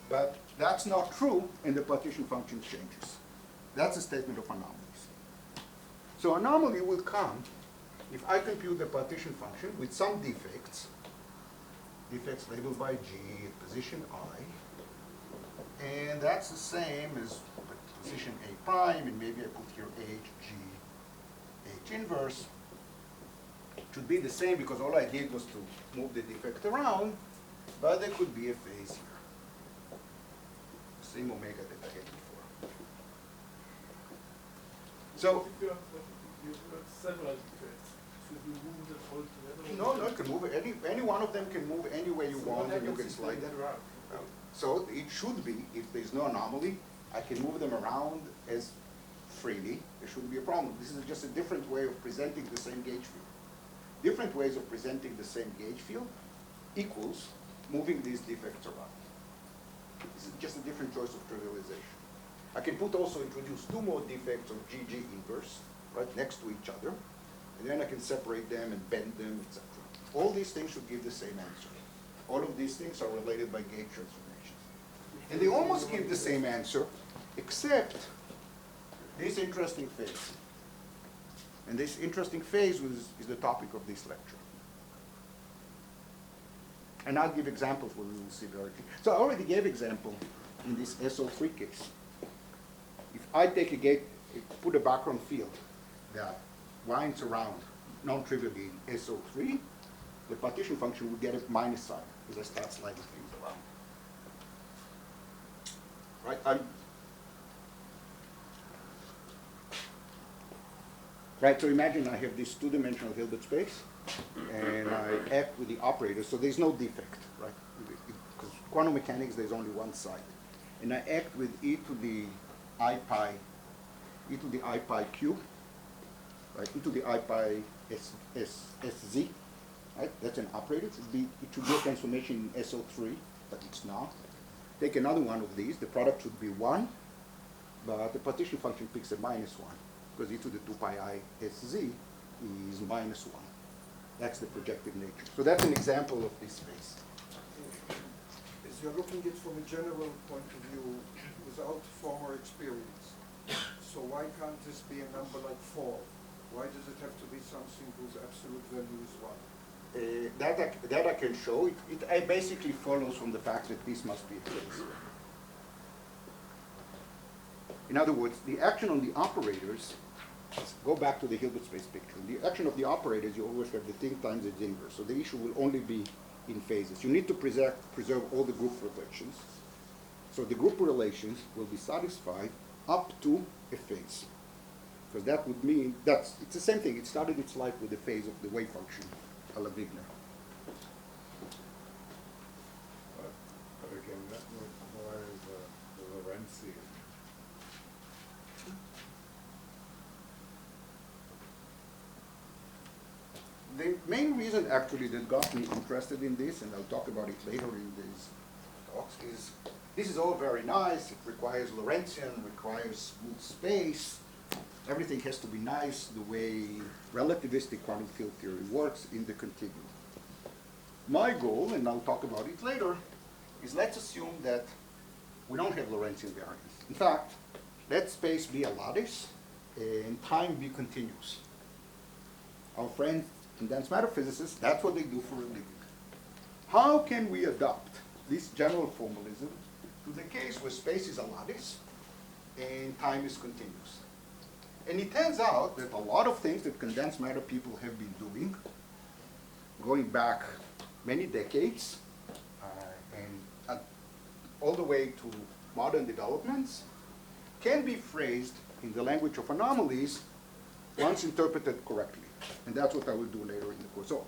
but that's not true, and the partition function changes. That's a statement of anomalies. So anomaly will come if I compute the partition function with some defects labeled by G at position I, and that's the same as position A prime, and maybe I put here H, G, H inverse. It should be the same because all I did was to move the defect around, but there could be a phase here. Same omega that I had before. So, If you have several defects, should you move them all together? no, you can move any one of them can move any way you want, and you can slide them around. So it should be, if there's no anomaly, I can move them around as freely. There shouldn't be a problem. This is just a different way of presenting the same gauge field. Different ways of presenting the same gauge field equals moving these defects around. This is just a different choice of trivialization. I can also introduce two more defects of GG inverse, right, next to each other, and then I can separate them and bend them, etc. All these things should give the same answer. All of these things are related by gauge transformations. And they almost give the same answer, except this interesting phase. And this interesting phase is the topic of this lecture. And I'll give examples where we will see very clearly. So I already gave example in this SO3 case. If I take a gate, put a background field that winds around non-trivially in SO3, the partition function would get a minus sign as I start sliding things around. Right? Right, so imagine I have this two-dimensional Hilbert space, and I act with the operator, so there's no defect, right? Because quantum mechanics, there's only one side. And I act with e to the I pi cube, right? E to the I pi sz, right? That's an operator. It should be a transformation in SO3, but it's not. Take another one of these. The product should be 1, but the partition function picks a -1, because e to the 2 pi I sz is -1. That's the projective nature. So that's an example of this space. As you're looking at it from a general point of view, without former experience, so why can't this be a number like 4? Why does it have to be something whose absolute value is 1? That I can show. It basically follows from the fact that this must be a case. In other words, the action on the operators, go back to the Hilbert space picture. The action of the operators, you always have the thing times its inverse. So the issue will only be in phases. You need to preserve all the group relations. So the group relations will be satisfied up to a phase. Because that would mean, it's the same thing. It started its life with the phase of the wave function, a la Wigner. But again, that requires the Lorentzian. The main reason actually that got me interested in this, and I'll talk about it later in these talks, is this is all very nice. It requires Lorentzian, requires smooth space. Everything has to be nice the way relativistic quantum field theory works in the continuum. My goal, and I'll talk about it later, is let's assume that we don't have Lorentzian variance. In fact, let space be a lattice and time be continuous. Our friends, condensed matter physicists, that's what they do for a living. How can we adopt this general formalism to the case where space is a lattice and time is continuous? And it turns out that a lot of things that condensed matter people have been doing, going back many decades, and all the way to modern developments, can be phrased in the language of anomalies once interpreted correctly. And that's what I will do later in the course. So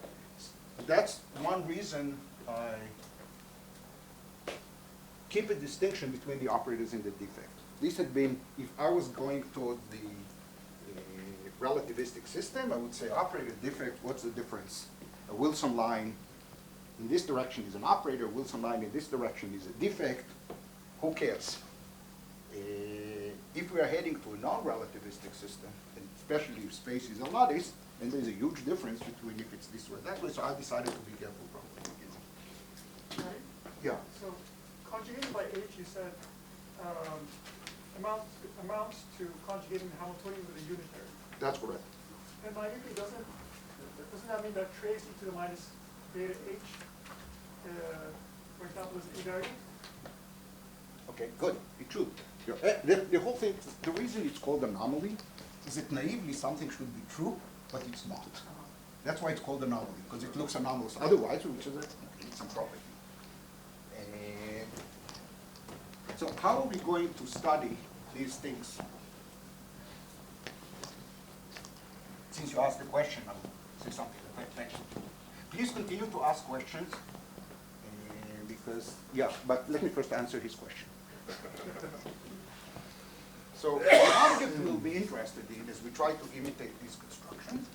that's one reason I keep a distinction between the operators and the defect. This had been, if I was going toward the relativistic system, I would say operator, defect, what's the difference? A Wilson line in this direction is an operator, a Wilson line in this direction is a defect. Who cares? If we are heading to a non-relativistic system, and especially if space is a lattice, then there's a huge difference between if it's this or that way, so I decided to be careful from the beginning. Right? Yeah. So conjugating by H, you said, amounts to conjugating the Hamiltonian with a unitary. That's correct. And naively, doesn't that mean that trace e to the minus beta H, for example, is invariant? Okay, good. It should. The whole thing, the reason it's called anomaly is that naively something should be true, but it's not. That's why it's called anomaly, because it looks anomalous. Otherwise, we would say that it's some property. So how are we going to study these things? Since you asked the question, I'll say something to pay attention to. Please continue to ask questions, because, yeah, but let me first answer his question. So the object we'll be interested in, as we try to imitate these constructions,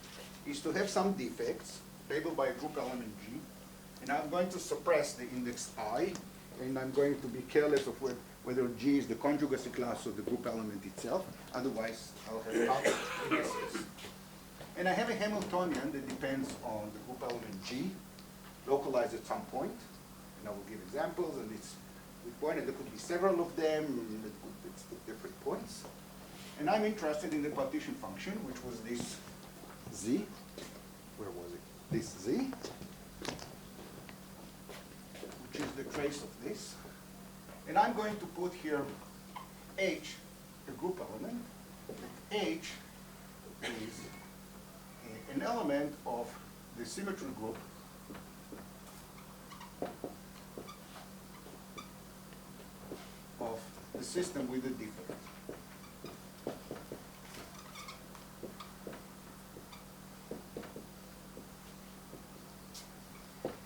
is to have some defects labeled by a group element G, and I'm going to suppress the index I, and I'm going to be careless of whether G is the conjugacy class or the group element itself. Otherwise, I'll have other indices. And I have a Hamiltonian that depends on the group element G, localized at some point, and I will give examples, and it's with point, and there could be several of them, and it's at different points. And I'm interested in the partition function, which was this Z. Where was it? This Z, which is the trace of this. And I'm going to put here H, a group element. H is an element of the symmetry group of the system with a defect.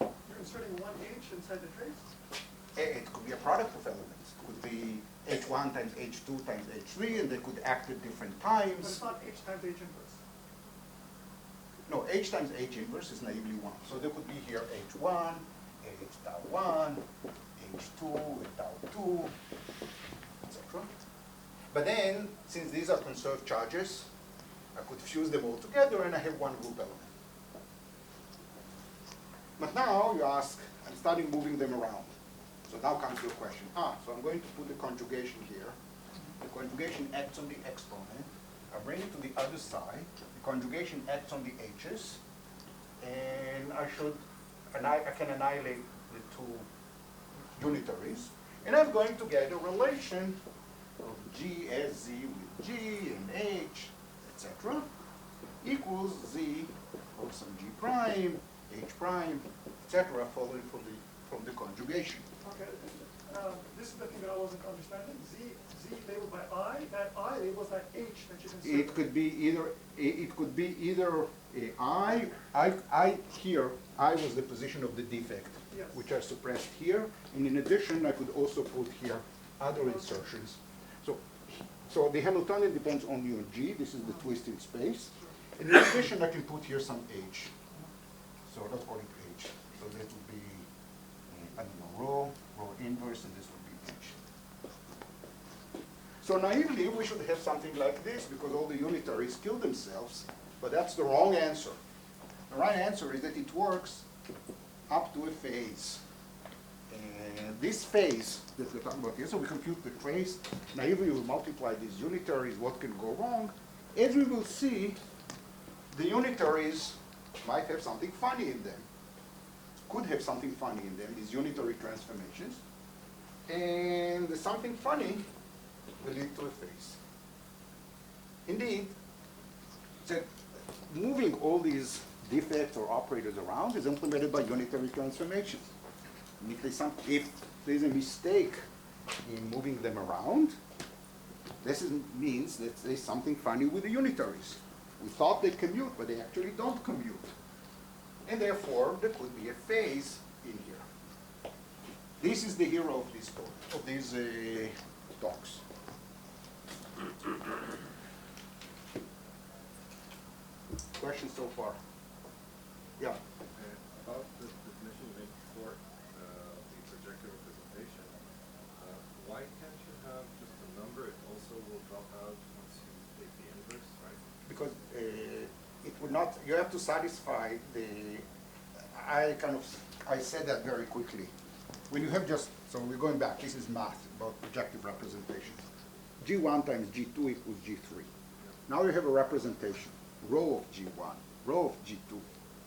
You're inserting one H inside the trace? It could be a product of elements. It could be H1 times H2 times H3, and they could act at different But times. it's not H times H inverse. No, H times H inverse is naively 1. So there could be here H1, H tau 1, H2, H tau 2, etc. But then, since these are conserved charges, I could fuse them all together and I have one group element. But now you ask, I'm starting moving them around. So now comes your question. So I'm going to put the conjugation here. The conjugation acts on the exponent. I bring it to the other side. The conjugation acts on the h's. And I can annihilate the two unitaries. And I'm going to get a relation of G as Z with G and H, etc. equals Z of some G prime, H prime, etc. following from the conjugation. Okay, this is the thing that I wasn't understanding. Z labeled by I, that I labels that H that you can see. It could be either I here, I was the position of the defect, Yes. which I suppressed here. And in addition, I could also put here other insertions. So the Hamiltonian depends only on G. This is the twist in space. And in addition, I can put here some H. So let's call it H. So that would be, I don't know, rho inverse, and this would be H. So naively, we should have something like this because all the unitaries kill themselves, but that's the wrong answer. The right answer is that it works up to a phase. And this phase that we're talking about here, so we compute the trace. Naively, we multiply these unitaries, what can go wrong? As we will see, the unitaries might have something funny in them. Could have something funny in them, these unitary transformations. And the something funny will lead to a phase. Indeed, so moving all these defects or operators around is implemented by unitary transformations. And if there's a mistake in moving them around, this means that there's something funny with the unitaries. We thought they commute, but they actually don't commute. And therefore, there could be a phase in here. This is the hero of this talk, of these talks. Questions so far? Yeah. About the definition you made before, the projective representation, why can't you have just a number? It also will drop out once you take the inverse, right? Because it would not, you have to satisfy the, I said that very quickly. When you have just, so we're going back, this is math about projective representation. G1 times G2 equals G3. Now you have a representation, rho of G1, rho of G2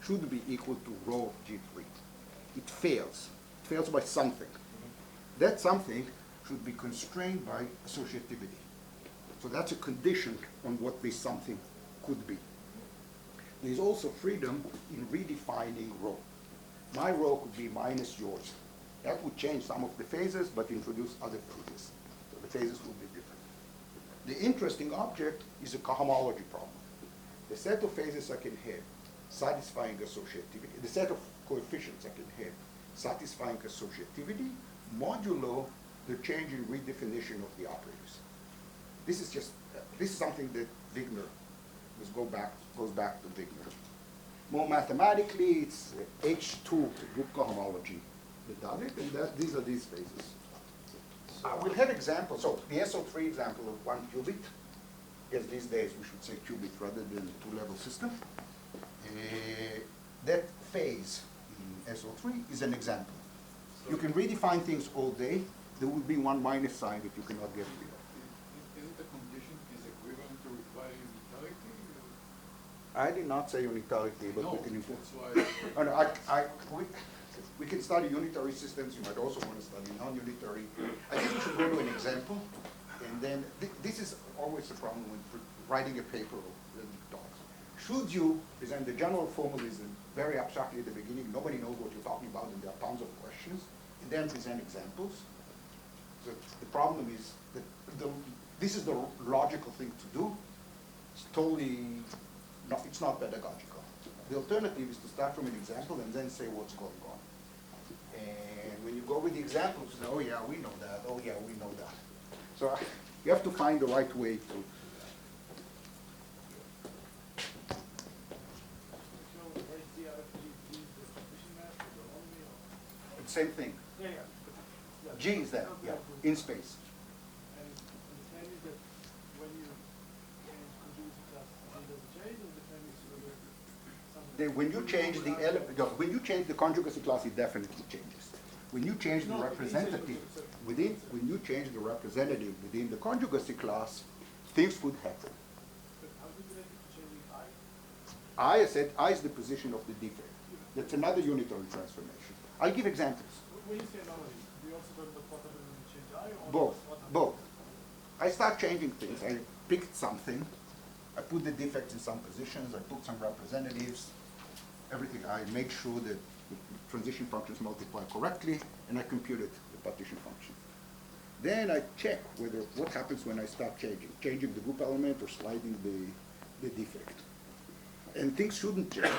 should be equal to rho of G3. It fails. It fails by something. That something should be constrained by associativity. So that's a condition on what this something could be. There's also freedom in redefining rho. My rho could be minus yours. That would change some of the phases, but introduce other phases. So the phases would be different. The interesting object is a cohomology problem. The set of phases I can have satisfying associativity, the set of coefficients I can have satisfying associativity, modulo the change in redefinition of the operators. This is just, this is something that Wigner goes back to Wigner. More mathematically, it's H2 group cohomology that does it, and these are these phases. We'll have examples. So the SO3 example of 1 qubit, yes, these days we should say qubit rather than a two-level system. That phase in SO3 is an example. You can redefine things all day. There will be one minus sign that you cannot get rid of. Isn't the condition is equivalent to require unitality? I did not say unitality, but No, we can improve. that's why. Oh, no, we can study unitary systems. You might also want to study non-unitary. I think we should go to an example. And then this is always the problem when writing a paper or talks. Should you present the general formalism very abstractly at the beginning, nobody knows what you're talking about, and there are tons of questions, and then present examples. So the problem is that this is the logical thing to do. It's totally not, it's not pedagogical. The alternative is to start from an example and then say what's going on. And when you go with the examples, you say, oh yeah, we know that, oh yeah, we know that. So you have to find the right way to. Same thing. Yeah. G is that, yeah, in space. And the claim is that when you change conjugate class, it doesn't change, or the claim is whether something when you change the when you change the conjugacy class, it definitely changes. When you change the representative when you change the representative within the conjugacy class, things could happen. But how do you relate it to changing I? I said I is the position of the defect. That's another unitary transformation. I'll give examples. When you say anomaly, do you also talk about what happens when you change I? Or Both, what happens? both. I start changing things. I picked something. I put the defects in some positions. I put some representatives. Everything. I make sure that the transition functions multiply correctly, and I computed the partition function. Then I check what happens when I start changing the group element or sliding the defect. And things shouldn't change,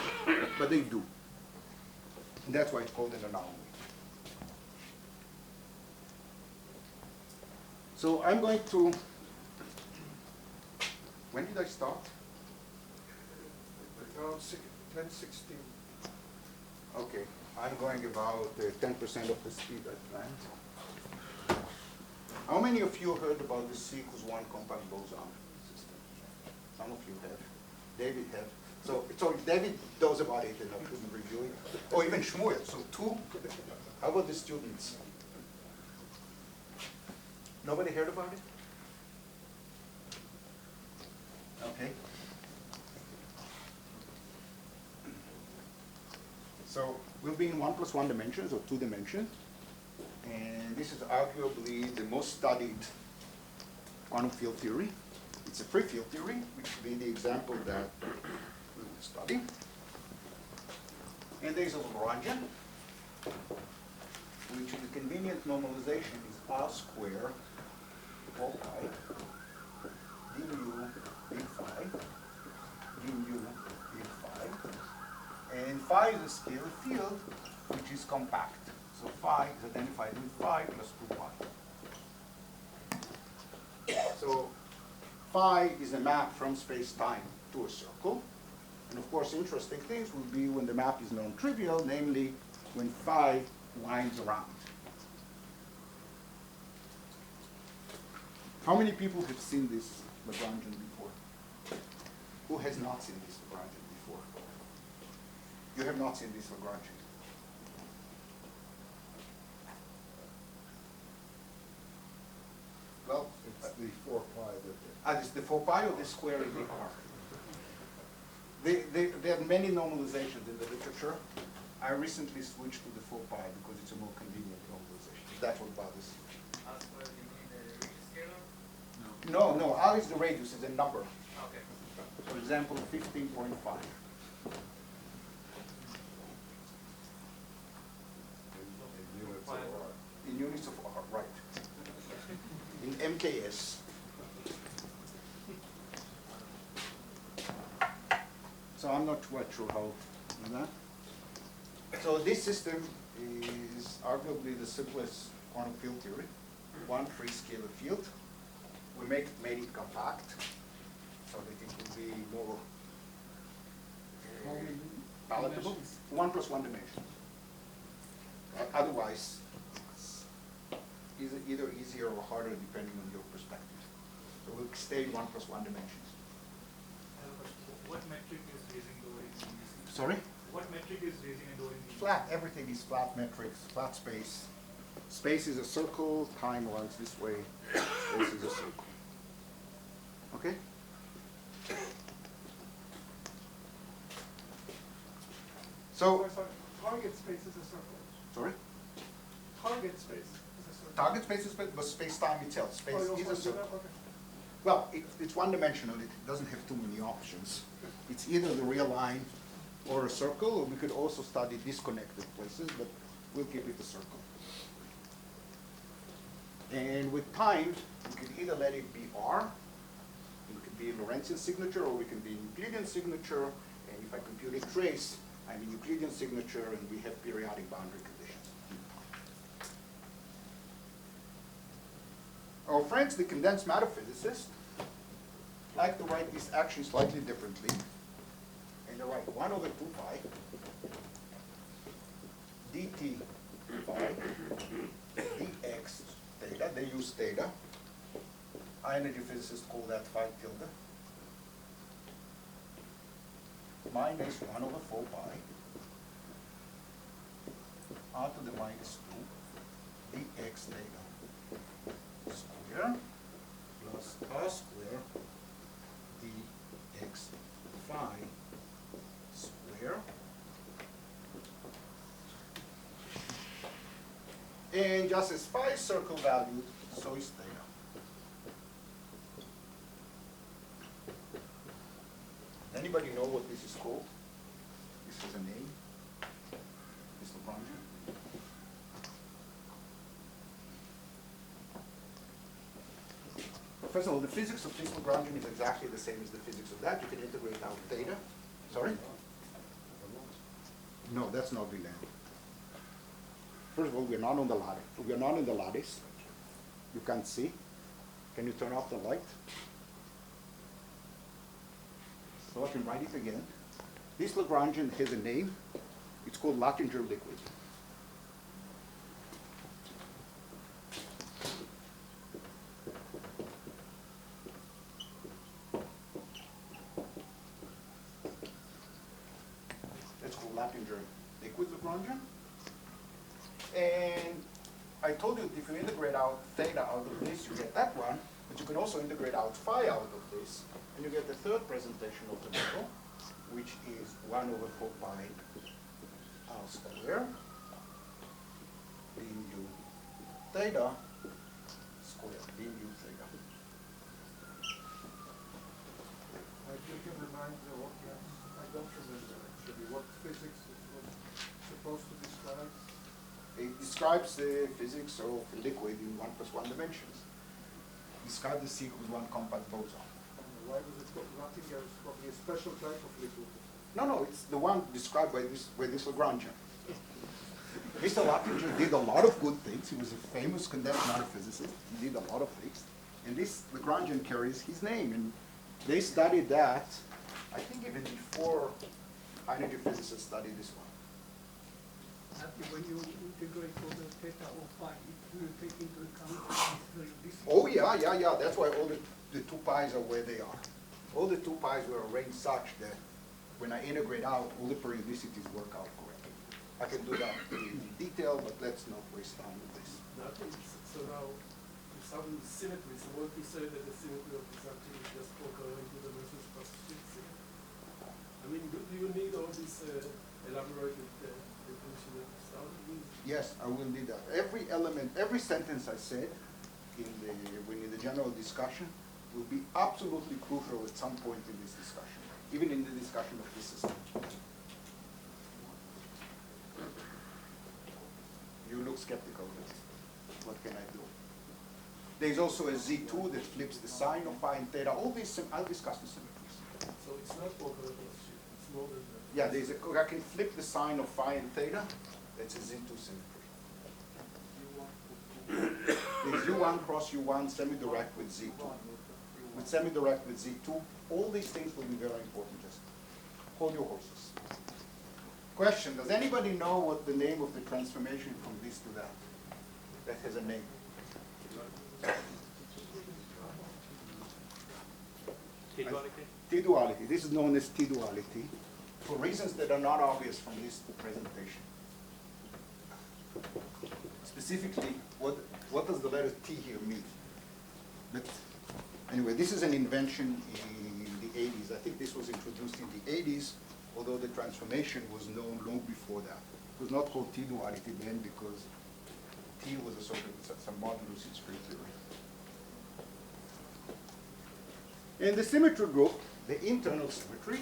but they do. And that's why it's called an anomaly. So I'm going to, when did I start? Around 10:16. Okay, I'm going about 10% of the speed I planned. How many of you heard about the C equals 1 compact boson system? Some of you have. David have. So David knows about it and I couldn't review it. Or even Shmuel, so 2. How about the students? Nobody heard about it? Okay. So we'll be in 1 + 1 dimensions or 2 dimensions. And this is arguably the most studied quantum field theory. It's a free field theory, which will be the example that we will study. And there's a Lagrangian, which in the convenient normalization is R squared 4 pi d mu big phi d mu big phi. And phi is a scalar field, which is compact. So phi is identified with phi plus 2 pi. So phi is a map from space-time to a circle. And of course, interesting things will be when the map is non-trivial, namely when phi winds around. How many people have seen this Lagrangian before? Who has not seen this Lagrangian before? You have not seen this Lagrangian. Well, It's the 4 pi that this is the 4 pi or the square in the R? There are many normalizations in the literature. I recently switched to the 4 pi because it's a more convenient normalization. If that's what bothers you. No, R is the radius, is a number. Okay. For example, 15.5. In units of R, right. In MKS. So I'm not quite sure how you know that. So this system is arguably the simplest quantum field theory. One free scalar field. We made it compact so that it would be more palatable. 1 + 1 dimension. Otherwise, it's either easier or harder depending on your perspective. So we'll stay 1 + 1 dimensions. What metric is raising the origin? Sorry? What metric is raising and lowering? Flat. Everything is flat metrics, flat space. Space is a circle, time runs this way, space is a circle. Okay? So, Sorry, target space is a circle. sorry? Target space is a circle. Target space is space-time itself. Space Oh, you is also a do that? circle. Okay. Well, it's one-dimensional. It doesn't have too many options. It's either the real line or a circle, or we could also study disconnected places, but we'll keep it a circle. And with time, we could either let it be R, it could be a Lorentzian signature, or we can be Euclidean signature. And if I compute a trace, I'm a Euclidean signature, and we have periodic boundary conditions. Our friends, the condensed matter physicists, like to write this action slightly differently. And they write 1 over 2 pi dt phi dx theta. They use theta. High energy physicists call that phi tilde. minus 1 over 4 pi r to the minus 2 dx theta square plus r square dx phi square. And just as phi is circle valued, so is theta. Anybody know what this is called? This is a name. This Lagrangian. First of all, the physics of this Lagrangian is exactly the same as the physics of that. You can integrate out theta. Sorry? No, that's not Riemann. First of all, we're not on the lattice. We are not in the lattice. You can't see. Can you turn off the light? So I can write it again. This Lagrangian has a name. It's called Latinger liquid. That's called Latinger liquid Lagrangian. And I told you if you integrate out theta out of this, you get that one, but you can also integrate out phi out of this, and you get the third presentation of the model, which is 1 over 4 pi r square du theta square, du theta. You can remind the audience, I don't remember actually, what physics it was supposed to describe? It describes the physics of a liquid in 1 plus 1 dimensions. Describe the C equals 1 compact boson. Why was it called Latinger? It's probably a special type of liquid. No, it's the one described by this Lagrangian. Mr. Latinger did a lot of good things. He was a famous condensed matter physicist. He did a lot of things. And this Lagrangian carries his name. And they studied that, I think even before high-energy physicists studied this one. When you integrate all the theta or phi, do you take into account this? Oh, yeah. That's why all the 2 pi's are where they are. All the 2 pi's were arranged such that when I integrate out, all the periodicities work out correctly. I can do that in detail, but let's not waste time with this. So now, if some symmetry, so what you say that the symmetry of this actually just co-current with the versus positive symmetry? I mean, do you need all this elaborated definition that you started with? Yes, I will need that. Every element, every sentence I said in the general discussion will be absolutely crucial at some point in this discussion, even in the discussion of this system. You look skeptical, but what can I do? There's also a Z2 that flips the sign of phi and theta. All these, I'll discuss the symmetries. So it's not co-current relationship, it's more than that. Yeah, I can flip the sign of phi and theta. That's a Z2 symmetry. There's U1 cross U1 semi-direct with Z2. With semi-direct with Z2, all these things will be very important. Just hold your horses. Question, does anybody know what the name of the transformation from this to that? That has a name. T-duality? T-duality. This is known as T-duality for reasons that are not obvious from this presentation. Specifically, what does the letter T here mean? But anyway, this is an invention in the 80s. I think this was introduced in the 80s, although the transformation was known long before that. It was not called T-duality then because T was a sort of some modulus in string theory. In the symmetry group, the internal symmetry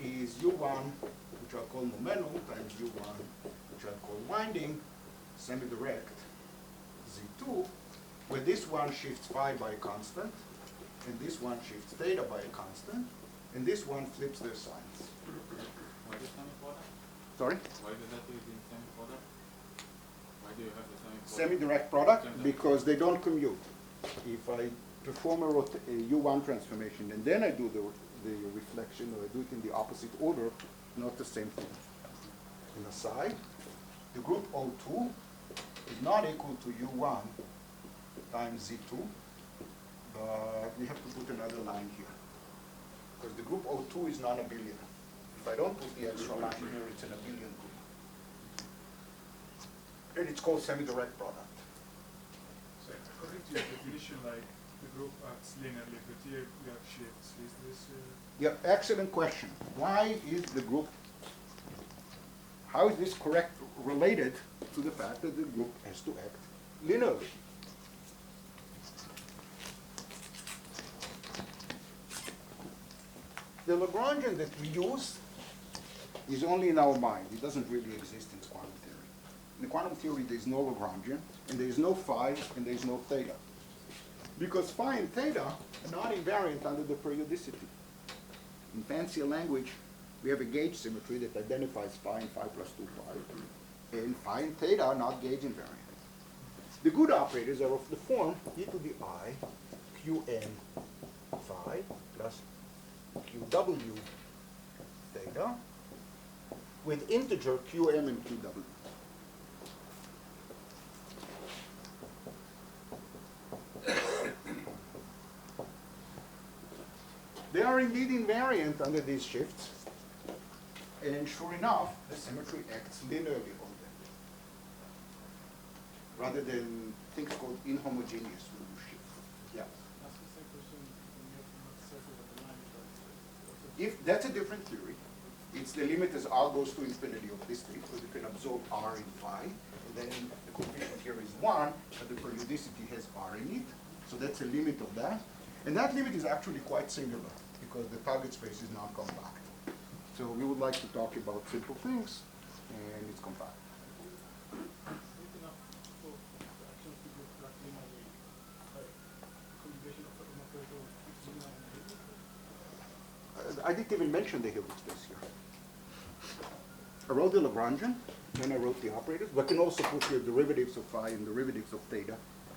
is U1, which I'll call momentum, times U1, which I'll call winding, semi-direct, Z2, where this one shifts phi by a constant, and this one shifts theta by a constant, and this one flips their signs. Why the semi-product? Sorry? Why do that is in semi-product? Why do you have the semi-product? Semi-direct product, because they don't commute. If I perform a U1 transformation and then I do the reflection, or I do it in the opposite order, not the same thing. On the side, the group O2 is not equal to U1 times Z2, but we have to put another line here. Because the group O2 is non-abelian. If I don't put the extra line here, it's an abelian group. And it's called semi-direct product. So according to your definition, like the group acts linearly, but here you have shifts. Is this? Yeah, excellent question. Why is the group, how is this correct related to the fact that the group has to act linearly? The Lagrangian that we use is only in our mind. It doesn't really exist in quantum theory. In quantum theory, there is no Lagrangian, and there is no phi, and there is no theta. Because phi and theta are not invariant under the periodicity. In fancier language, we have a gauge symmetry that identifies phi and phi plus 2 pi. And phi and theta are not gauge invariant. The good operators are of the form e to the I qn phi plus qw theta with integer qm and qw. They are indeed invariant under these shifts, and sure enough, the symmetry acts linearly on them, rather than things called inhomogeneous shifts. Yeah. If that's a different theory, it's the limit as r goes to infinity of this thing, so you can absorb r in phi, and then the coefficient here is 1, but the periodicity has r in it, so that's a limit of that. And that limit is actually quite singular, because the target space is non-compact. So we would like to talk about simple things, and it's compact. I didn't even mention the Hilbert space here. I wrote the Lagrangian, then I wrote the operators, but I can also put here derivatives of phi and derivatives of theta,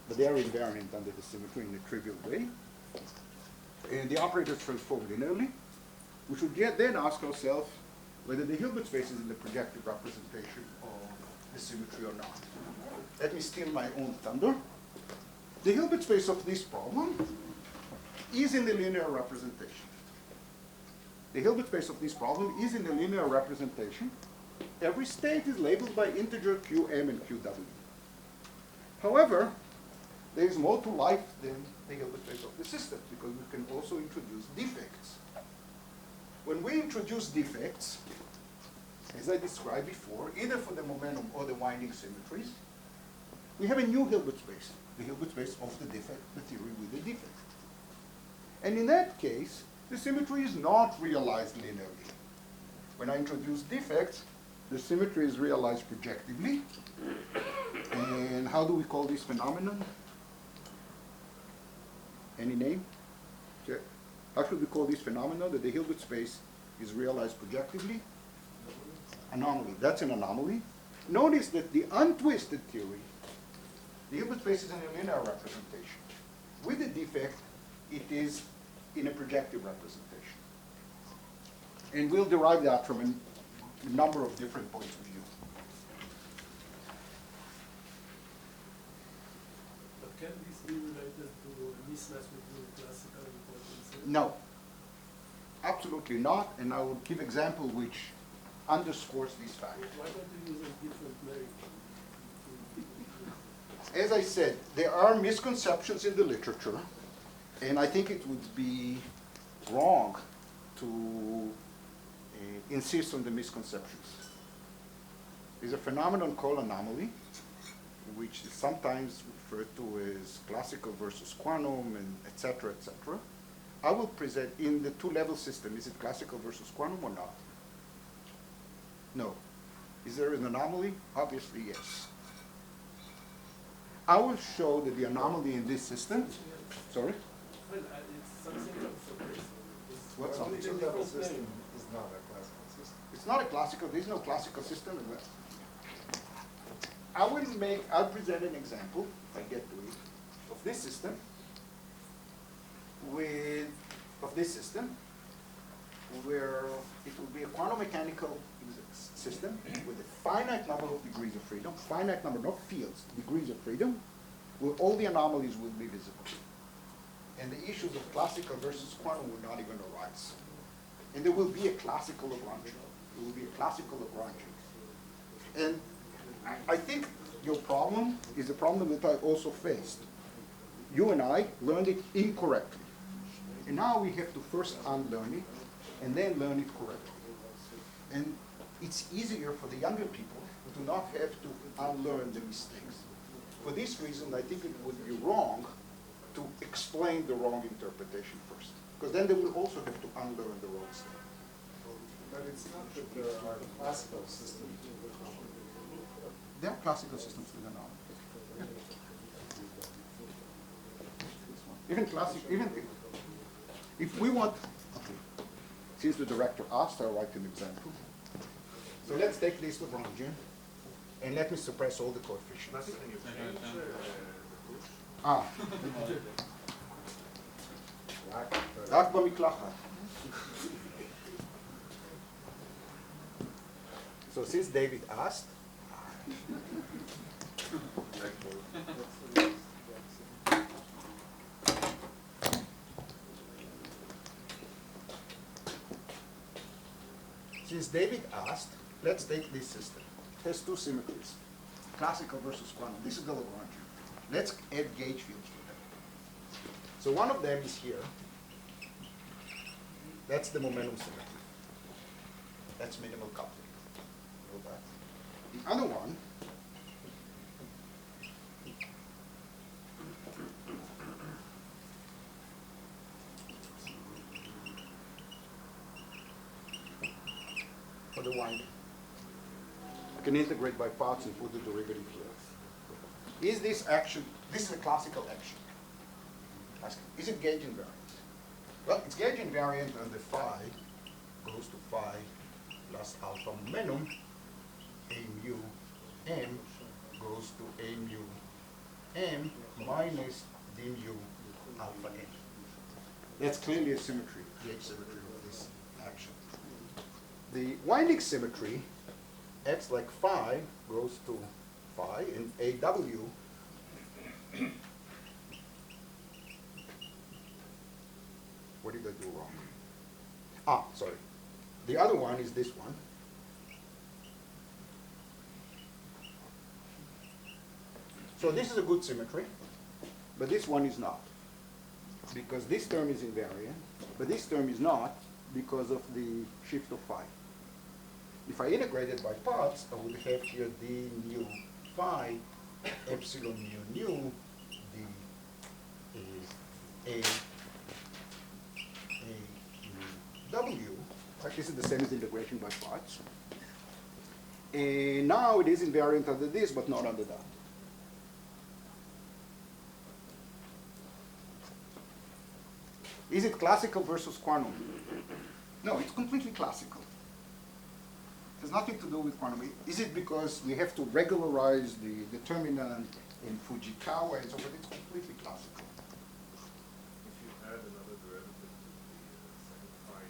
but they are invariant under the symmetry in a trivial way. And the operators transform linearly, we should then ask ourselves whether the Hilbert space is in the projective representation of the symmetry or not. Let me steal my own thunder. The Hilbert space of this problem is in the linear representation. The Hilbert space of this problem is in the linear representation. Every state is labeled by integer qm and qw. However, there is more to life than the Hilbert space of the system, because we can also introduce defects. When we introduce defects, as I described before, either for the momentum or the winding symmetries, we have a new Hilbert space, the Hilbert space of the defect, the theory with the defect. And in that case, the symmetry is not realized linearly. When I introduce defects, the symmetry is realized projectively. And how do we call this phenomenon? Any name? Okay. How should we call this phenomenon that the Hilbert space is realized projectively? Anomaly. That's an anomaly. Notice that the untwisted theory, the Hilbert space is in a linear representation. With the defect, it is in a projective representation. And we'll derive that from a number of different points of view. But can this be related to a mismatch between classical and quantum? No, absolutely not, and I will give an example which underscores this fact. Why don't you use a different name? As I said, there are misconceptions in the literature, and I think it would be wrong to insist on the misconceptions. There's a phenomenon called anomaly, which is sometimes referred to as classical versus quantum, and et cetera, et cetera. I will present in the two-level system, is it classical versus quantum or not? No. Is there an anomaly? Obviously, yes. I will show that the anomaly in this system, sorry? Well, it's something else. Okay, so What's why something don't you Two-level use a system name? is not a classical system. It's not a classical, there's no classical system in that. I'll present an example, if I get to it, of this system where it will be a quantum mechanical system with a finite number of degrees of freedom, finite number, not fields, degrees of freedom, where all the anomalies will be visible. And the issues of classical versus quantum will not even arise. And there will be a classical Lagrangian. There will be a classical Lagrangian. And I think your problem is a problem that I also faced. You and I learned it incorrectly. And now we have to first unlearn it and then learn it correctly. And it's easier for the younger people to not have to unlearn the mistakes. For this reason, I think it would be wrong to explain the wrong interpretation first. Because then they will also have to unlearn the wrong stuff. But it's not that there are classical systems. There are classical systems that are not. Even classic, even if we want, okay, since the director asked, I'll write an example. So let's take this Lagrangian, and let me suppress all the coefficients. Nothing, can you change the push? Ah. רק במקלחת. So since David asked, let's take this system. It has two symmetries, classical versus quantum. This is the Lagrangian. Let's add gauge fields to them. So one of them is here. That's the momentum symmetry. That's minimal coupling. Know that. The other one for the winding. I can integrate by parts and put the derivative here. Is this action, this is a classical action. Is it gauge invariant? Well, it's gauge invariant and the phi goes to phi plus alpha momentum, a mu m goes to a mu m minus d mu alpha m. That's clearly a symmetry, gauge symmetry of this action. The winding symmetry acts like phi goes to phi and AW what did I do wrong? Ah, sorry. The other one is this one. So this is a good symmetry, but this one is not. Because this term is invariant, but this term is not because of the shift of phi. If I integrate it by parts, I would have here d mu phi epsilon mu nu d a w. Right, this is the same as integration by parts. And now it is invariant under this, but not under that. Is it classical versus quantum? No, it's completely classical. It has nothing to do with quantum. Is it because we have to regularize the determinant in Fujikawa and so forth? It's completely classical. If you add another derivative to the second phi,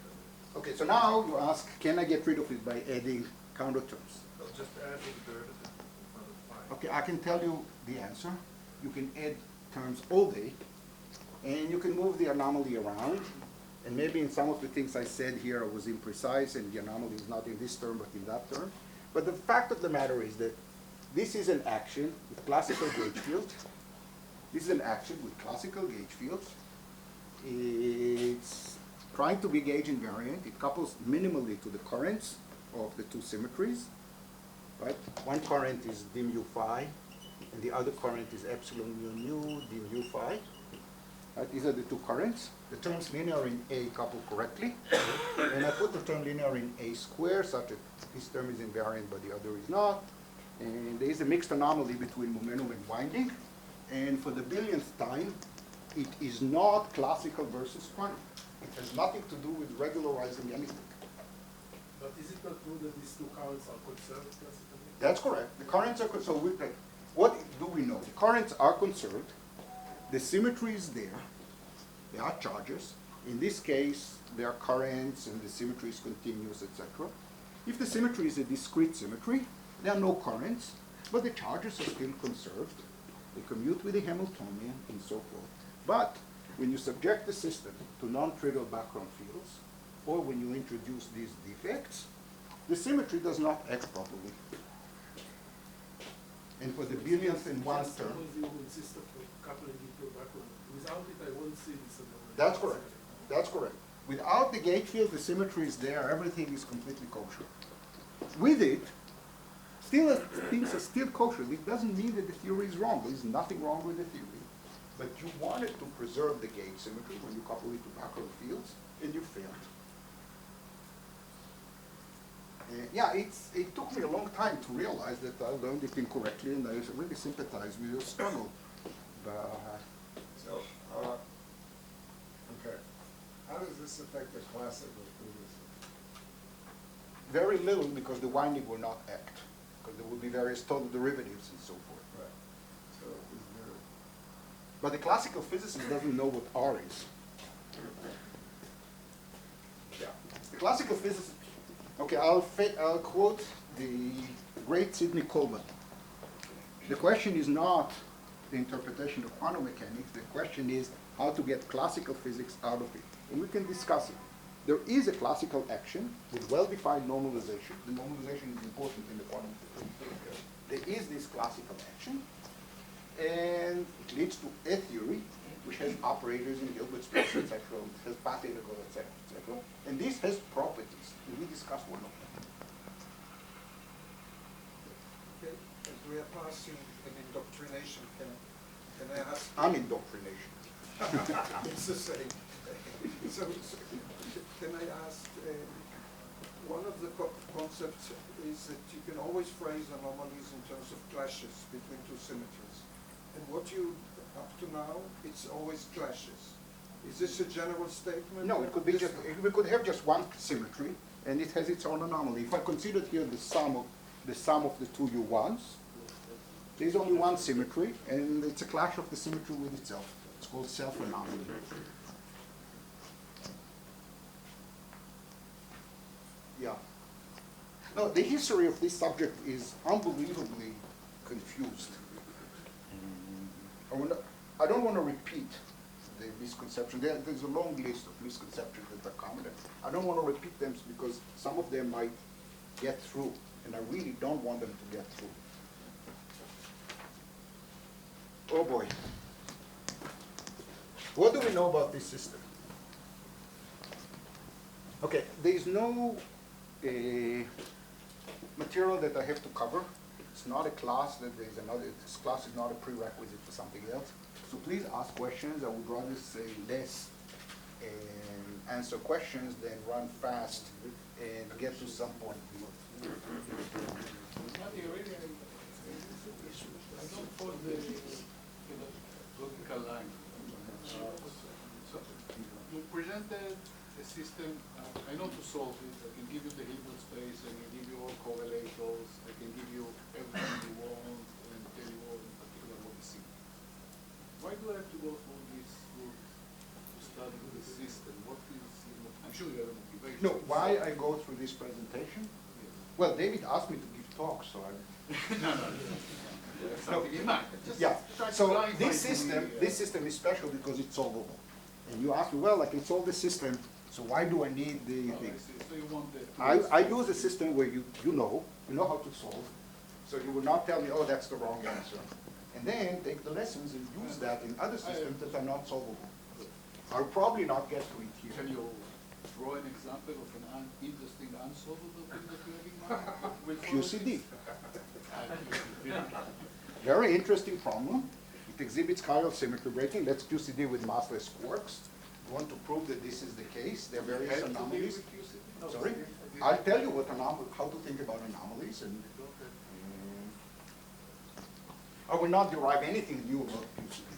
then Okay, so now you ask, can I get rid of it by adding counter terms? no, just add the derivative in front of phi. Okay, I can tell you the answer. You can add terms all day, and you can move the anomaly around. And maybe in some of the things I said here I was imprecise, and the anomaly is not in this term, but in that term. But the fact of the matter is that this is an action with classical gauge fields. This is an action with classical gauge fields. It's trying to be gauge invariant. It couples minimally to the currents of the two symmetries. Right? One current is d mu phi, and the other current is epsilon mu nu d mu phi. Right? These are the two currents. The terms linear in A couple correctly. And I put the term linear in A square such that this term is invariant but the other is not. And there is a mixed anomaly between momentum and winding. And for the billionth time, it is not classical versus quantum. It has nothing to do with regularizing anything. But is it not true that these two currents are conserved classically? That's correct. The currents are conserved. So what do we know? The currents are conserved. The symmetry is there. There are charges. In this case, there are currents and the symmetry is continuous, etc. If the symmetry is a discrete symmetry, there are no currents, but the charges are still conserved. They commute with the Hamiltonian and so forth. But when you subject the system to non-trivial background fields, or when you introduce these defects, the symmetry does not act properly. And for the billionth and one Just term, suppose you insist of coupling it to a background. Without it, I won't see this anomaly. that's correct. That's correct. Without the gate field, the symmetry is there, everything is completely kosher. With it, still things are still kosher. It doesn't mean that the theory is wrong. There's nothing wrong with the theory. But you wanted to preserve the gate symmetry when you couple it to background fields, and you failed. Yeah, it took me a long time to realize that I learned it incorrectly, and I really sympathize with your struggle. But, So, okay. How does this affect the classical physicists? very little, because the winding will not act, because there will be various total derivatives and so forth. Right. So is there, But the classical physicist doesn't know what R is. Yeah. The classical physicist, okay, I'll quote the great Sidney Coleman. The question is not the interpretation of quantum mechanics, the question is how to get classical physics out of it. And we can discuss it. There is a classical action with well-defined normalization. The normalization is important in the quantum physics. There is this classical action, and it leads to a theory which has operators in Hilbert space, etc., it has path integrals, etc., etc. And this has properties, and we discussed one of them. Okay, as we are passing an indoctrination, can I ask? Unindoctrination. It's the same. So can I ask, one of the concepts is that you can always phrase anomalies in terms of clashes between two symmetries. And what you, up to now, it's always clashes. Is this a general statement? No, it could be just, we could have just one symmetry, and it has its own anomaly. If I considered here the sum of the two U1s, there's only one symmetry, and it's a clash of the symmetry with itself. It's called self-anomaly. Yeah. No, the history of this subject is unbelievably confused. I don't want to repeat the misconception. There's a long list of misconceptions that are common. I don't want to repeat them because some of them might get through, and I really don't want them to get through. Oh boy. What do we know about this system? Okay, there is no material that I have to cover. It's not a class that there is another, this class is not a prerequisite for something else. So please ask questions. I would rather say less and answer questions than run fast and get to some point. I don't follow the logical line. So you presented a system, I know to solve it. I can give you the Hilbert space, I can give you all correlations, I can give you everything you want and tell you all in particular what you see. Why do I have to go through this route to study the system? What is, I'm sure you have a motivation. No, why I go through this presentation? Yes. Well, David asked me to give talks, so I... No. Something in mind. Just Yeah, try to so clarify this to me, system is special because it's solvable. And you ask me, well, I can solve the system, so why do I need the Oh, thing? I see. So you want the I use a system where you know how to solve, so you will not tell me, oh, that's the wrong answer. And then take the lessons and use that in other systems that are not solvable. I'll probably not get to it here. Can you draw an example of an interesting unsolvable thing that you have in mind? With QCD. QCD. Very interesting problem. It exhibits chiral symmetry breaking. That's QCD with massless quarks. You want to prove that this is the case. There are various anomalies. Sorry? I'll tell you what how to think about anomalies. And I will not derive anything new about QCD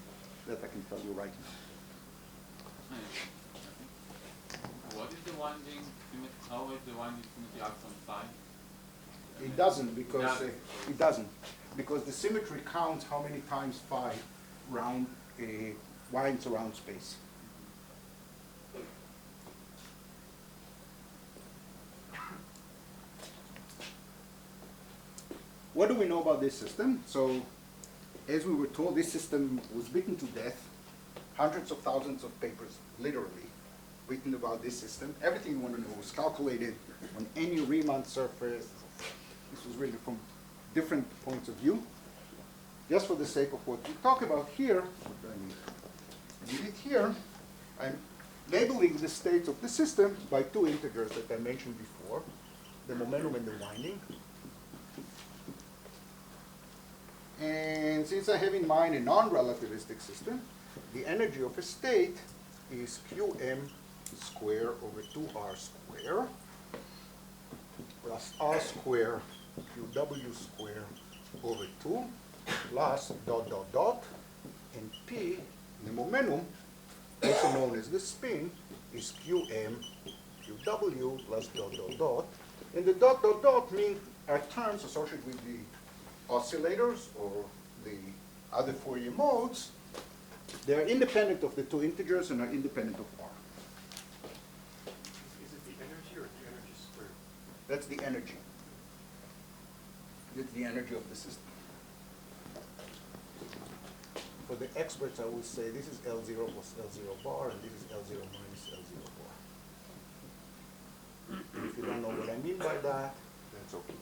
that I can tell you right now. What is the winding symmetry? How is the winding symmetry act on psi? It doesn't because the symmetry counts how many times phi round winds around space. What do we know about this system? So, as we were told, this system was beaten to death, hundreds of thousands of papers, literally, written about this system. Everything you want to know was calculated on any Riemann surface. This was really from different points of view. Just for the sake of what we talk about here, I did it here, I'm labeling the states of the system by two integers that I mentioned before, the momentum and the winding. And since I have in mind a non-relativistic system, the energy of a state is qm square over 2r square plus r square qw square over 2 plus dot dot dot, and p, the momentum, also known as the spin, is qm qw plus dot dot dot, and the dot dot dot mean are terms associated with the oscillators or the other Fourier modes. They are independent of the two integers and are independent of r. Is it the energy or the energy squared? That's the energy. That's the energy of the system. For the experts, I would say this is L0 plus L0 bar, and this is L0 minus L0 bar. And if you don't know what I mean by that, that's okay.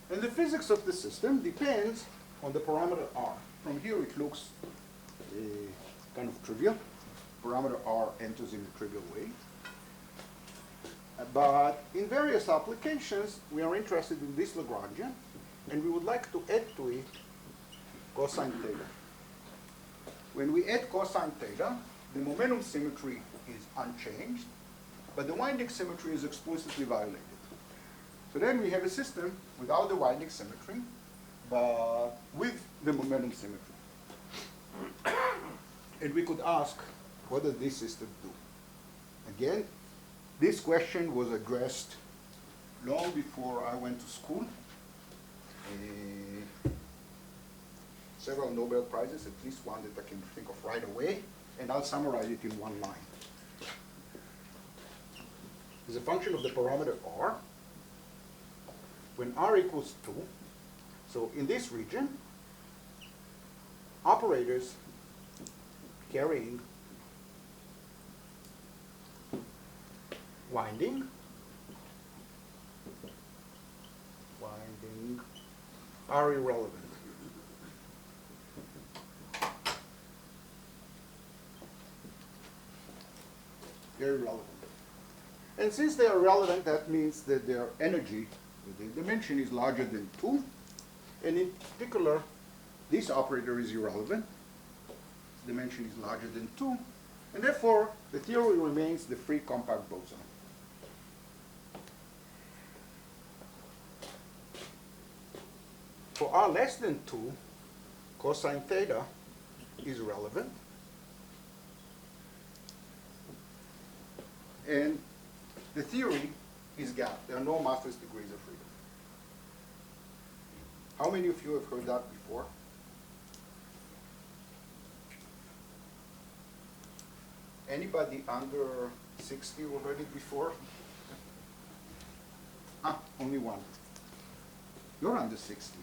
And the physics of the system depends on the parameter r. From here it looks kind of trivial. Parameter r enters in a trivial way. But in various applications, we are interested in this Lagrangian, and we would like to add to it cosine theta. When we add cosine theta, the momentum symmetry is unchanged, but the winding symmetry is explicitly violated. So then we have a system without the winding symmetry, but with the momentum symmetry. And we could ask, what does this system do? Again, this question was addressed long before I went to school. Several Nobel Prizes, at least one that I can think of right away, and I'll summarize it in one line. As a function of the parameter r, when r equals 2, so in this region, operators carrying winding are irrelevant. They're irrelevant. And since they are relevant, that means that their energy, the dimension is larger than 2. And in particular, this operator is irrelevant. Its dimension is larger than 2. And therefore, the theory remains the free compact boson. For r less than 2, cosine theta is relevant. And the theory is gap. There are no Master's degrees of freedom. How many of you have heard that before? Anybody under 60 who heard it before? Ah, only one. You're under 60.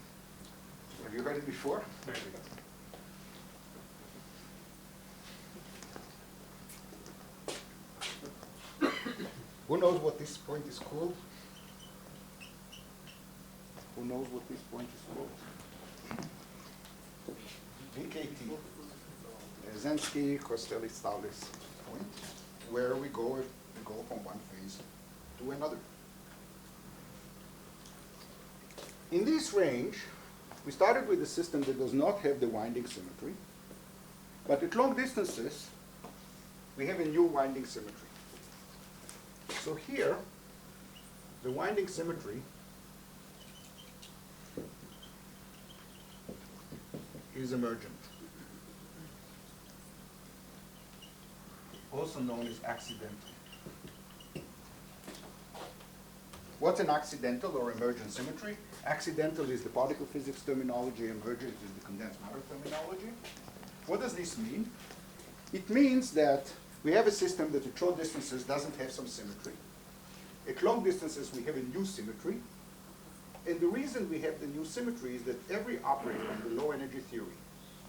Have you heard it before? Who knows what this point is called? Who knows what this point is called? VKT. Zensky-Kostelis-Taulis point, where we go from one phase to another. In this range, we started with a system that does not have the winding symmetry, but at long distances, we have a new winding symmetry. So here, the winding symmetry is emergent, also known as accidental. What's an accidental or emergent symmetry? Accidental is the particle physics terminology, emergent is the condensed matter terminology. What does this mean? It means that we have a system that at short distances doesn't have some symmetry. At long distances we have a new symmetry. And the reason we have the new symmetry is that every operator in the low energy theory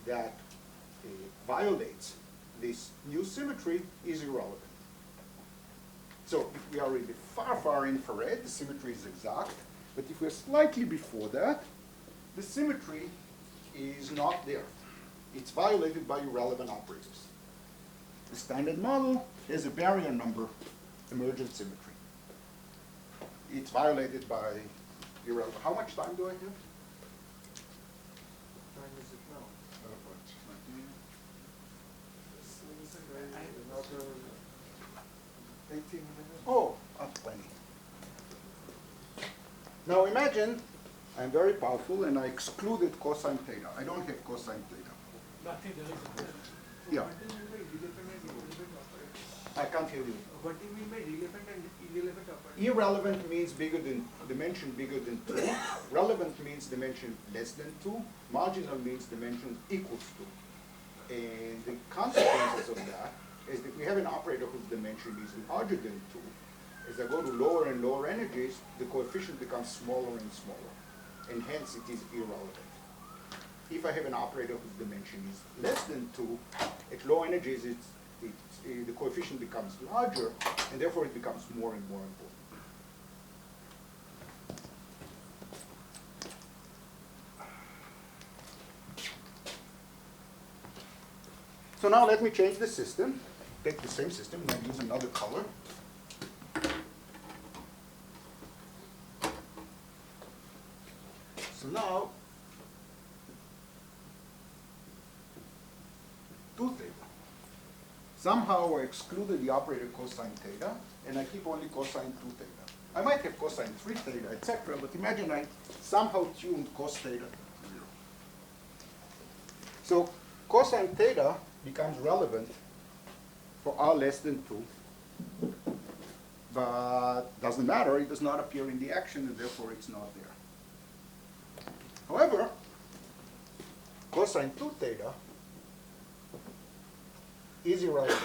that violates this new symmetry is irrelevant. So if we are in the far, far infrared, the symmetry is exact. But if we're slightly before that, the symmetry is not there. It's violated by irrelevant operators. The standard model has a barrier number emergent symmetry. It's violated by irrelevant. How much time do I have? Time is it now? Another 18 minutes. Oh, plenty. Now imagine I'm very powerful and I excluded cosine theta. I don't have cosine theta. Nothing there is. Yeah. What do you mean by relevant and irrelevant operator? I can't hear you. What do you mean by relevant and irrelevant operator? Irrelevant means bigger than, dimension bigger than 2. Relevant means dimension less than 2. Marginal means dimension equals 2. And the consequences of that is that we have an operator whose dimension is larger than 2. As I go to lower and lower energies, the coefficient becomes smaller and smaller. And hence it is irrelevant. If I have an operator whose dimension is less than 2, at low energies the coefficient becomes larger, and therefore it becomes more and more important. So now let me change the system. Take the same system and use another color. So now, 2 theta. Somehow I excluded the operator cosine theta, and I keep only cosine 2 theta. I might have cosine 3 theta, etc., but imagine I somehow tuned cos theta to 0. So cosine theta becomes relevant for r less than 2, but doesn't matter, it does not appear in the action, and therefore it's not there. However, cosine 2 theta is irrelevant.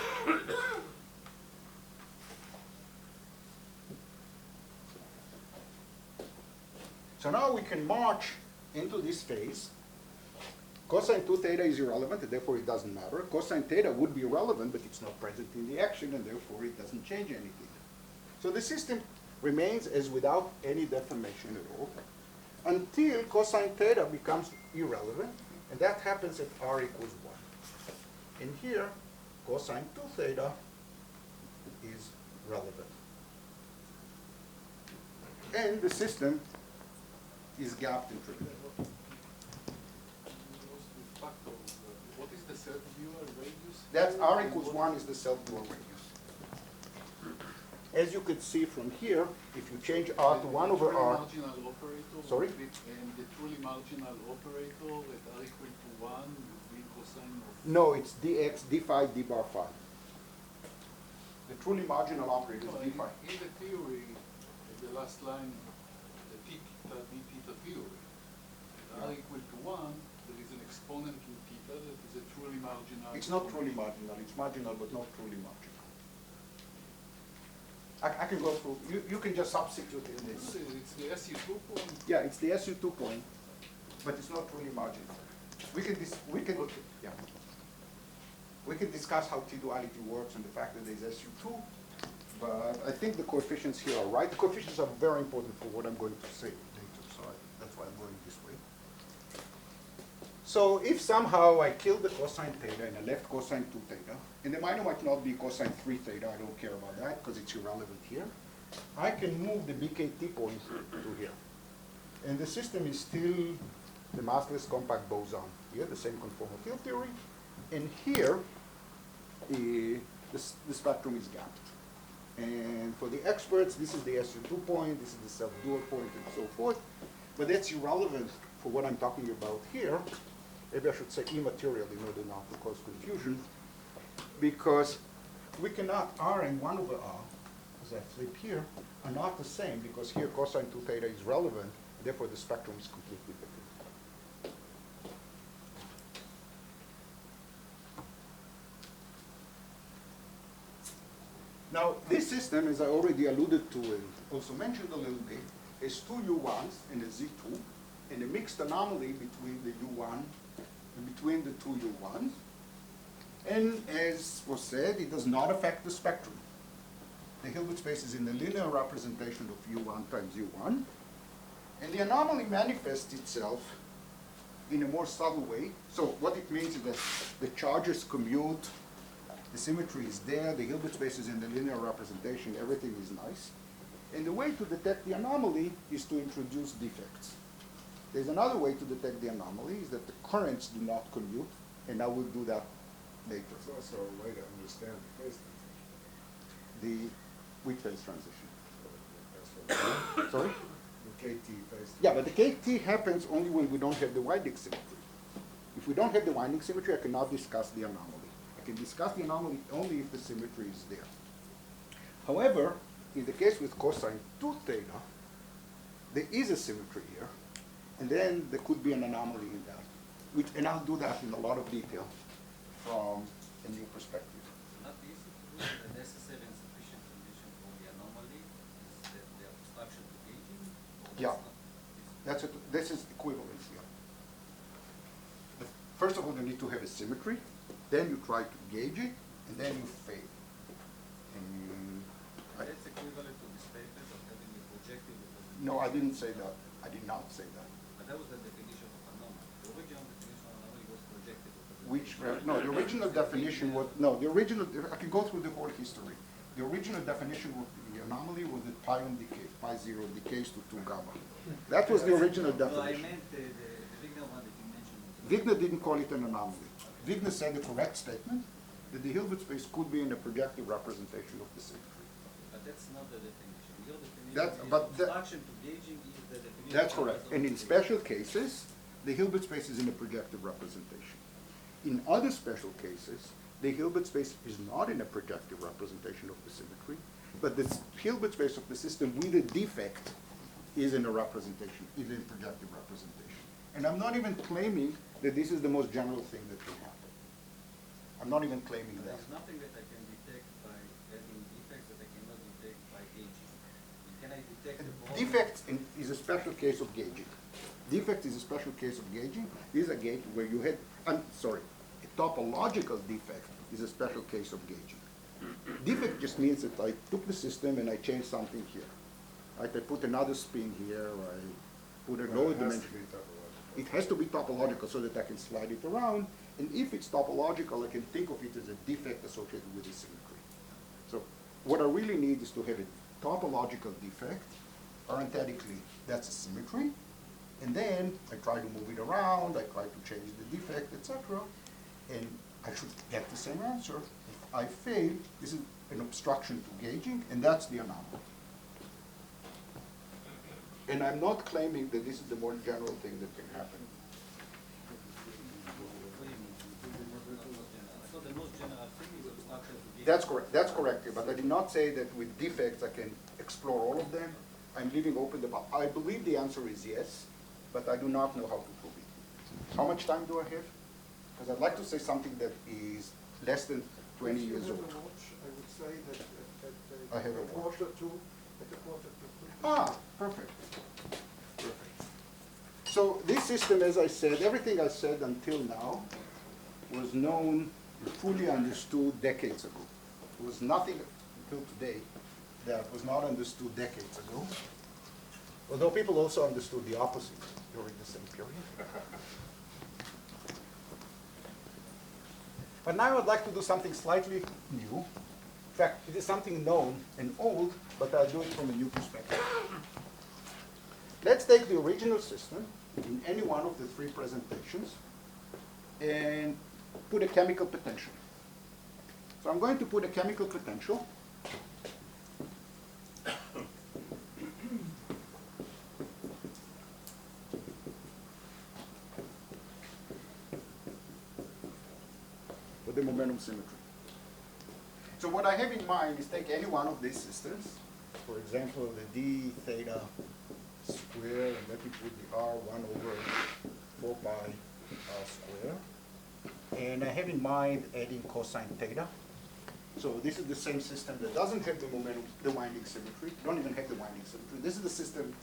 So now we can march into this phase. Cosine 2 theta is irrelevant, and therefore it doesn't matter. Cosine theta would be relevant, but it's not present in the action, and therefore it doesn't change anything. So the system remains as without any deformation at all, until cosine theta becomes irrelevant, and that happens at r equals 1. And here, cosine 2 theta is relevant. And the system is gapped in trivial. What is the self-dual radius? That's r equals 1 is the self-dual radius. As you could see from here, if you change r to 1 over r. Marginal operator. Sorry? And the truly marginal operator at r equal to 1 would be cosine of. No, it's dx, d phi, d bar phi. The truly marginal operator is d phi. In the theory, the last line, the p theta d theta theory, at r equal to 1, there is an exponent in theta that is a truly marginal. It's not truly marginal. It's marginal, but not truly marginal. I can go through. You can just substitute in this. It's the SU2 point. Yeah, it's the SU2 point, but it's not truly marginal. We can yeah. We can discuss how T-duality works and the fact that there's SU2, but I think the coefficients here are right. The coefficients are very important for what I'm going to say later, so that's why I'm going this way. So if somehow I kill the cosine theta and I left cosine 2 theta, and the minor might not be cosine 3 theta, I don't care about that because it's irrelevant here, I can move the BKT point to here. And the system is still the massless compact boson. Here, the same conformal field theory. And here, the spectrum is gapped. And for the experts, this is the SU2 point, this is the self-dual point, and so forth. But that's irrelevant for what I'm talking about here. Maybe I should say immaterial in order not to cause confusion. Because we cannot, r and 1 over r, as I flip here, are not the same because here cosine 2 theta is relevant, therefore the spectrum is completely different. Now, this system, as I already alluded to and also mentioned a little bit, has two U1s and a Z2, and a mixed anomaly between the U1 and between the two U1s. And as was said, it does not affect the spectrum. The Hilbert space is in the linear representation of U1 times U1. And the anomaly manifests itself in a more subtle way. So what it means is that the charges commute, the symmetry is there, the Hilbert space is in the linear representation, everything is nice. And the way to detect the anomaly is to introduce defects. There's another way to detect the anomaly, is that the currents do not commute, and I will do that later. It's also a way to understand the phase transition. Which phase transition? That's what Sorry? the KT phase. Yeah, but the KT happens only when we don't have the winding symmetry. If we don't have the winding symmetry, I cannot discuss the anomaly. I can discuss the anomaly only if the symmetry is there. However, in the case with cosine 2 theta, there is a symmetry here, and then there could be an anomaly in that. And I'll do that in a lot of detail from a new perspective. Not easy to do the necessary and sufficient condition for the anomaly is the obstruction to gauging? Yeah, this is equivalence here. First of all, you need to have a symmetry, then you try to gauge it, and then you fail. That's equivalent to the statement of having a projective representation. No, I didn't say that. I did not say that. But that was the definition of anomaly. The original definition of anomaly was projective representation. Which, no, the original definition was, no, the original, I can go through the whole history. The original definition of the anomaly was that pi-1 decay, pi0 decays to 2 gamma. That was the original No, I definition. meant the Wigner one that you mentioned. Wigner didn't call it an anomaly. Wigner said the correct statement, that the Hilbert space could be in a projective representation of the symmetry. But that's not the definition. Your definition That- is but that- obstruction to gauging is the definition. That's of correct. And in anomaly. special cases, the Hilbert space is in a projective representation. In other special cases, the Hilbert space is not in a projective representation of the symmetry, but the Hilbert space of the system with a defect is in a representation, is in projective representation. And I'm not even claiming that this is the most general thing that can happen. I'm not even claiming But that. there's nothing that I can detect by adding defects that I cannot detect by gauging. Can I detect the problem? Defects is a special case of gauging. Defect is a special case of gauging. This is a gauge where you had, I'm sorry, a topological defect is a special case of gauging. Defect just means that I took the system and I changed something here. Right? I put another spin here, or I put a lower dimension. It has to be topological so that I can slide it around. And if it's topological, I can think of it as a defect associated with the symmetry. So what I really need is to have a topological defect. Parenthetically, that's a symmetry. And then I try to move it around, I try to change the defect, etc. And I should get the same answer. If I fail, this is an obstruction to gauging, and that's the anomaly. And I'm not claiming that this is the more general thing that can happen. What do you mean? I thought the most general thing is obstruction to gauging. That's correct. That's correct. But I did not say that with defects I can explore all of them. I'm leaving open the box. I believe the answer is yes, but I do not know how to prove it. How much time do I have? Because I'd like to say something that is less than 20 years old. I would say that I have a at watch. quarter to 3. Ah, perfect. Perfect. So this system, as I said, everything I said until now was known and fully understood decades ago. There was nothing until today that was not understood decades ago. Although people also understood the opposite during the same period. But now I'd like to do something slightly new. In fact, it is something known and old, but I'll do it from a new perspective. Let's take the original system in any one of the 3 presentations and put a chemical potential. So I'm going to put a chemical potential. For the momentum symmetry. So what I have in mind is take any one of these systems, for example, the d theta square, and let me put the r 1 over 4 pi r square. And I have in mind adding cosine theta. So this is the same system that doesn't have the momentum, the winding symmetry, don't even have the winding symmetry. This is the system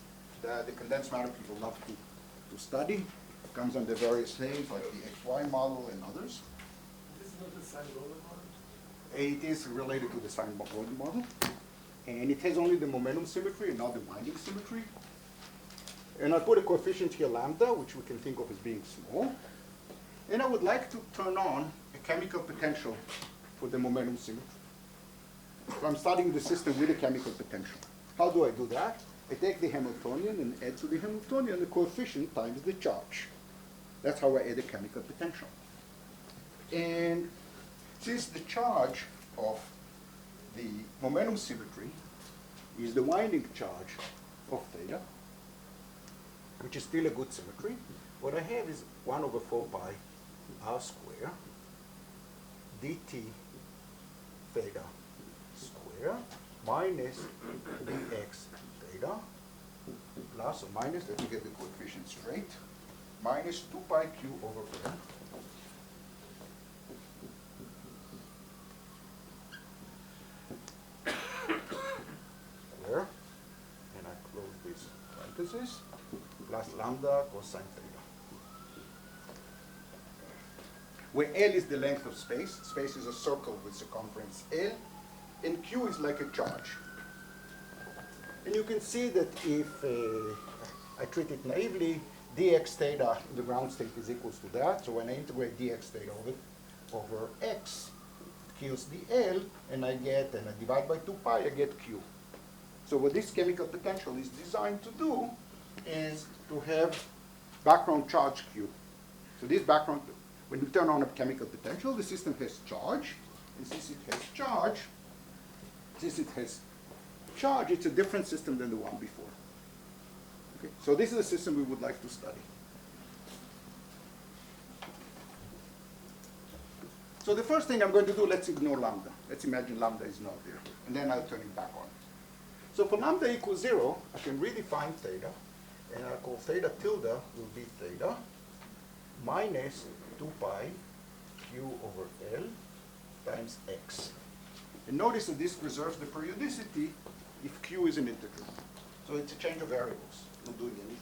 that the condensed matter people love to study. Comes under various names like the XY model and others. This is not the Seiberg model? It is related to the Seiberg model. And it has only the momentum symmetry and not the winding symmetry. And I put a coefficient here, lambda, which we can think of as being small. And I would like to turn on a chemical potential for the momentum symmetry. So I'm studying the system with a chemical potential. How do I do that? I take the Hamiltonian and add to the Hamiltonian the coefficient times the charge. That's how I add a chemical potential. And since the charge of the momentum symmetry is the winding charge of theta, which is still a good symmetry, what I have is 1 over 4 pi r square dt theta square minus dx theta plus or minus, let me get the coefficient straight, minus 2 pi q over r square, and I close this parenthesis, plus lambda cosine theta. Where L is the length of space, space is a circle with circumference L, and Q is like a charge. And you can see that if I treat it naively, dx theta in the ground state is equals to that. So when I integrate dx theta over x, it kills the L, and I divide by 2 pi, I get Q. So what this chemical potential is designed to do is to have background charge Q. So this background, when you turn on a chemical potential, the system has charge, and since it has charge, it's a different system than the one before. Okay? So this is a system we would like to study. So the first thing I'm going to do, let's ignore lambda. Let's imagine lambda is not there, and then I'll turn it back on. So for lambda equals 0, I can redefine theta, and I'll call theta tilde will be theta minus 2 pi q over L times x. And notice that this preserves the periodicity if q is an integer. So it's a change of variables, not doing anything.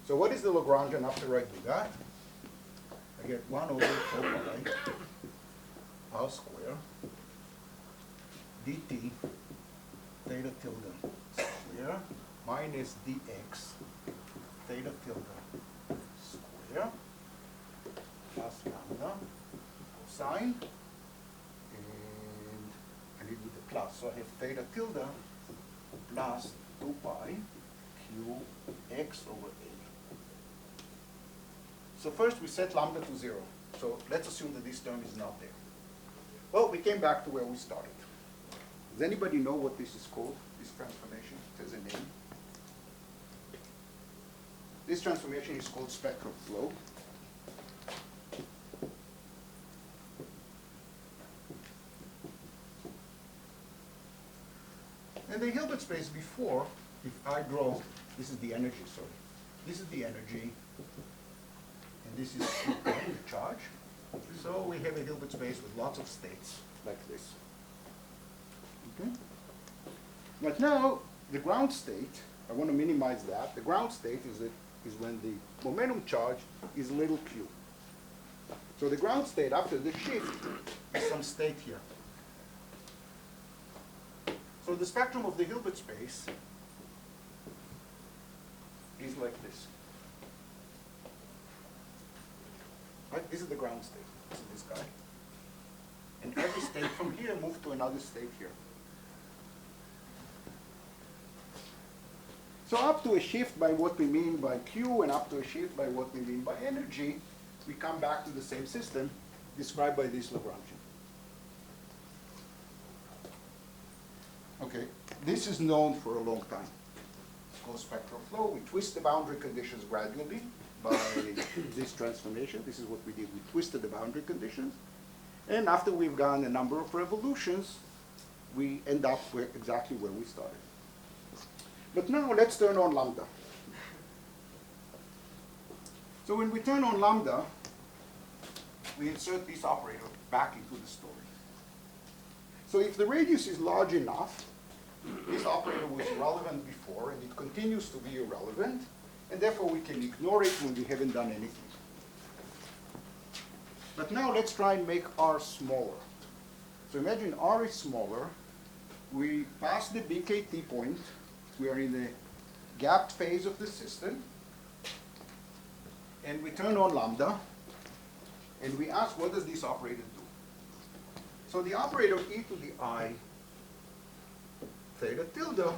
So what is the Lagrangian after I do that? I get 1 over 4 pi r square dt theta tilde square minus dx theta tilde square plus lambda cosine, and I need with the plus, so I have theta tilde plus 2 pi q x over a. So first we set lambda to 0. So let's assume that this term is not there. Well, we came back to where we started. Does anybody know what this is called, this transformation? It has a name. This transformation is called spectral flow. And the Hilbert space before, if I draw, this is the energy, sorry. This is the energy, and this is the charge. So we have a Hilbert space with lots of states, like this. Okay? But now, the ground state, I want to minimize that. The ground state is when the momentum charge is little q. So the ground state after the shift is some state here. So the spectrum of the Hilbert space is like this. Right? This is the ground state. This is this guy. And every state from here moved to another state here. So up to a shift by what we mean by Q and up to a shift by what we mean by energy, we come back to the same system described by this Lagrangian. Okay, this is known for a long time. It's called spectral flow. We twist the boundary conditions gradually by this transformation. This is what we did. We twisted the boundary conditions. And after we've gone a number of revolutions, we end up exactly where we started. But now let's turn on lambda. So when we turn on lambda, we insert this operator back into the story. So if the radius is large enough, this operator was irrelevant before, and it continues to be irrelevant, and therefore we can ignore it when we haven't done anything. But now let's try and make R smaller. So imagine R is smaller. We pass the BKT point. We are in the gapped phase of the system. And we turn on lambda. And we ask, what does this operator do? So the operator e to the I theta tilde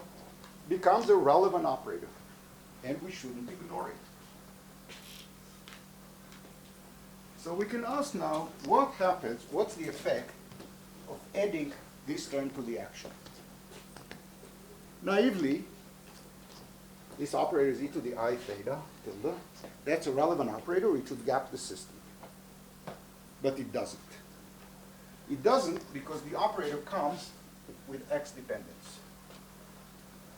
becomes a relevant operator. And we shouldn't ignore it. So we can ask now, what happens, what's the effect of adding this term to the action? Naively, this operator is e to the I theta tilde. That's a relevant operator. It should gap the system. But it doesn't. It doesn't because the operator comes with x dependence.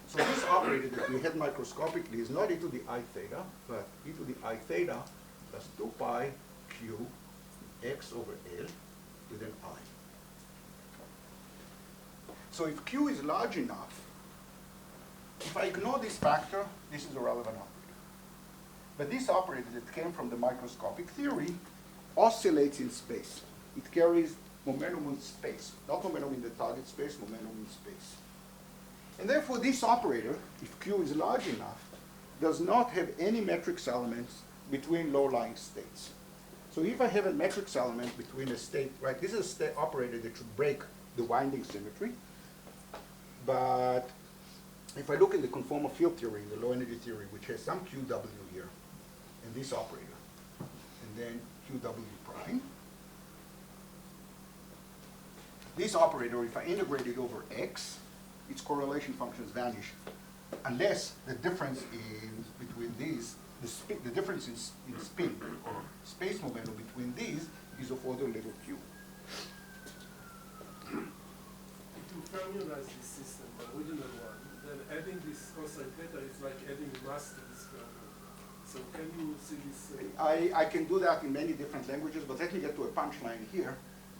So this operator that we had microscopically is not e to the I theta, but e to the I theta plus 2 pi q x over L with an I. So if q is large enough, if I ignore this factor, this is a relevant operator. But this operator that came from the microscopic theory oscillates in space. It carries momentum in space, not momentum in the target space, momentum in space. And therefore this operator, if q is large enough, does not have any matrix elements between low-lying states. So if I have a matrix element between a state, right, this is a state operator that should break the winding symmetry. But if I look in the conformal field theory, the low energy theory, which has some QW here, and this operator, and then QW prime, this operator, if I integrate it over X, its correlation functions vanish, unless the difference is between these, the difference in spin or space momentum between these is of order little q. To fermionize this system, the original one, then adding this cosine theta is like adding mass to this fermion. So can you see this? I can do that in many different languages, but let me get to a punchline here,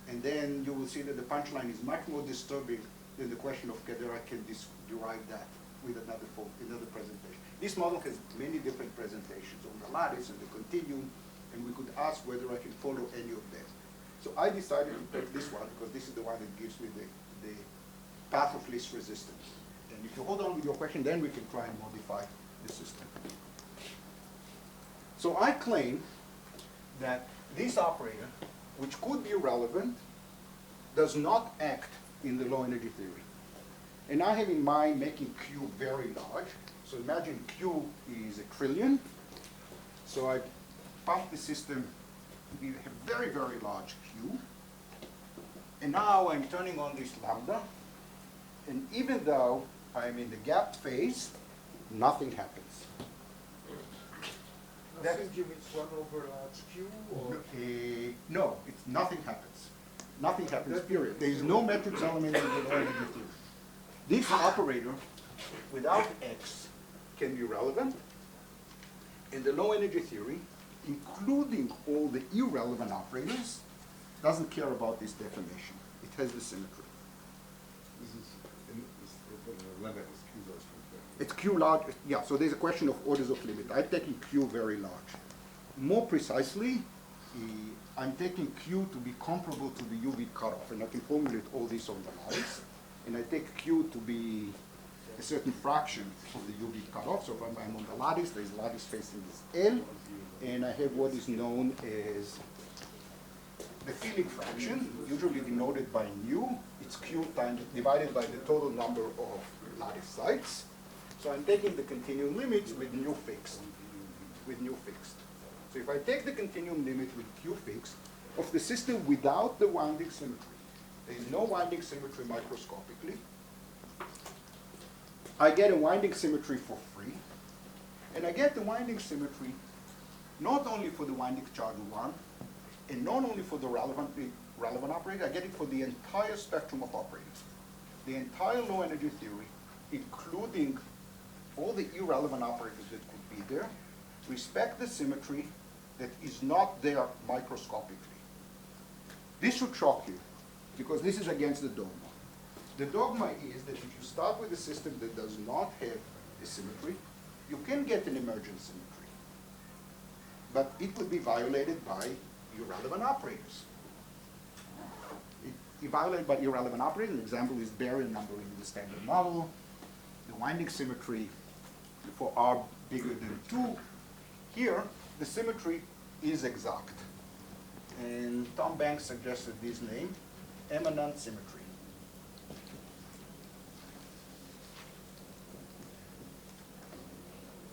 and then you will see that the punchline is much more disturbing than the question of whether I can derive that with another presentation. This model has many different presentations on the lattice and the continuum, and we could ask whether I can follow any of them. So I decided to take this one because this is the one that gives me the path of least resistance. And if you hold on with your question, then we can try and modify the system. So I claim that this operator, which could be relevant, does not act in the low energy theory. And I have in mind making Q very large. So imagine Q is 1 trillion. So I pump the system to be a very, very large Q. And now I'm turning on this lambda. And even though I'm in the gap phase, nothing happens. Nothing gives 1 over large Q? Or? No, it's nothing happens. Nothing happens, period. There is no matrix element in the low energy theory. This operator, without X, can be relevant. And the low energy theory, including all the irrelevant operators, doesn't care about this deformation. It has the symmetry. It's Q large, yeah, so there's a question of orders of limit. I'm taking Q very large. More precisely, I'm taking Q to be comparable to the UV cutoff, and I can formulate all this on the lattice. And I take Q to be a certain fraction of the UV cutoff. So if I'm on the lattice, there's a lattice facing this L, and I have what is known as the filling fraction, usually denoted by nu. It's Q times divided by the total number of lattice sites. So I'm taking the continuum limits with nu fixed. So if I take the continuum limit with Q fixed of the system without the winding symmetry, there is no winding symmetry microscopically, I get a winding symmetry for free, and I get the winding symmetry not only for the winding charge 1, and not only for the relevant operator, I get it for the entire spectrum of operators. The entire low energy theory, including all the irrelevant operators that could be there, respect the symmetry that is not there microscopically. This should shock you, because this is against the dogma. the dogma is that if you start with a system that does not have a symmetry, you can get an emergent symmetry. But it would be violated by irrelevant operators. It violated by irrelevant operators. An example is barrier numbering in the standard model. The winding symmetry for R bigger than 2. Here, the symmetry is exact. And Tom Banks suggested this name, eminent symmetry.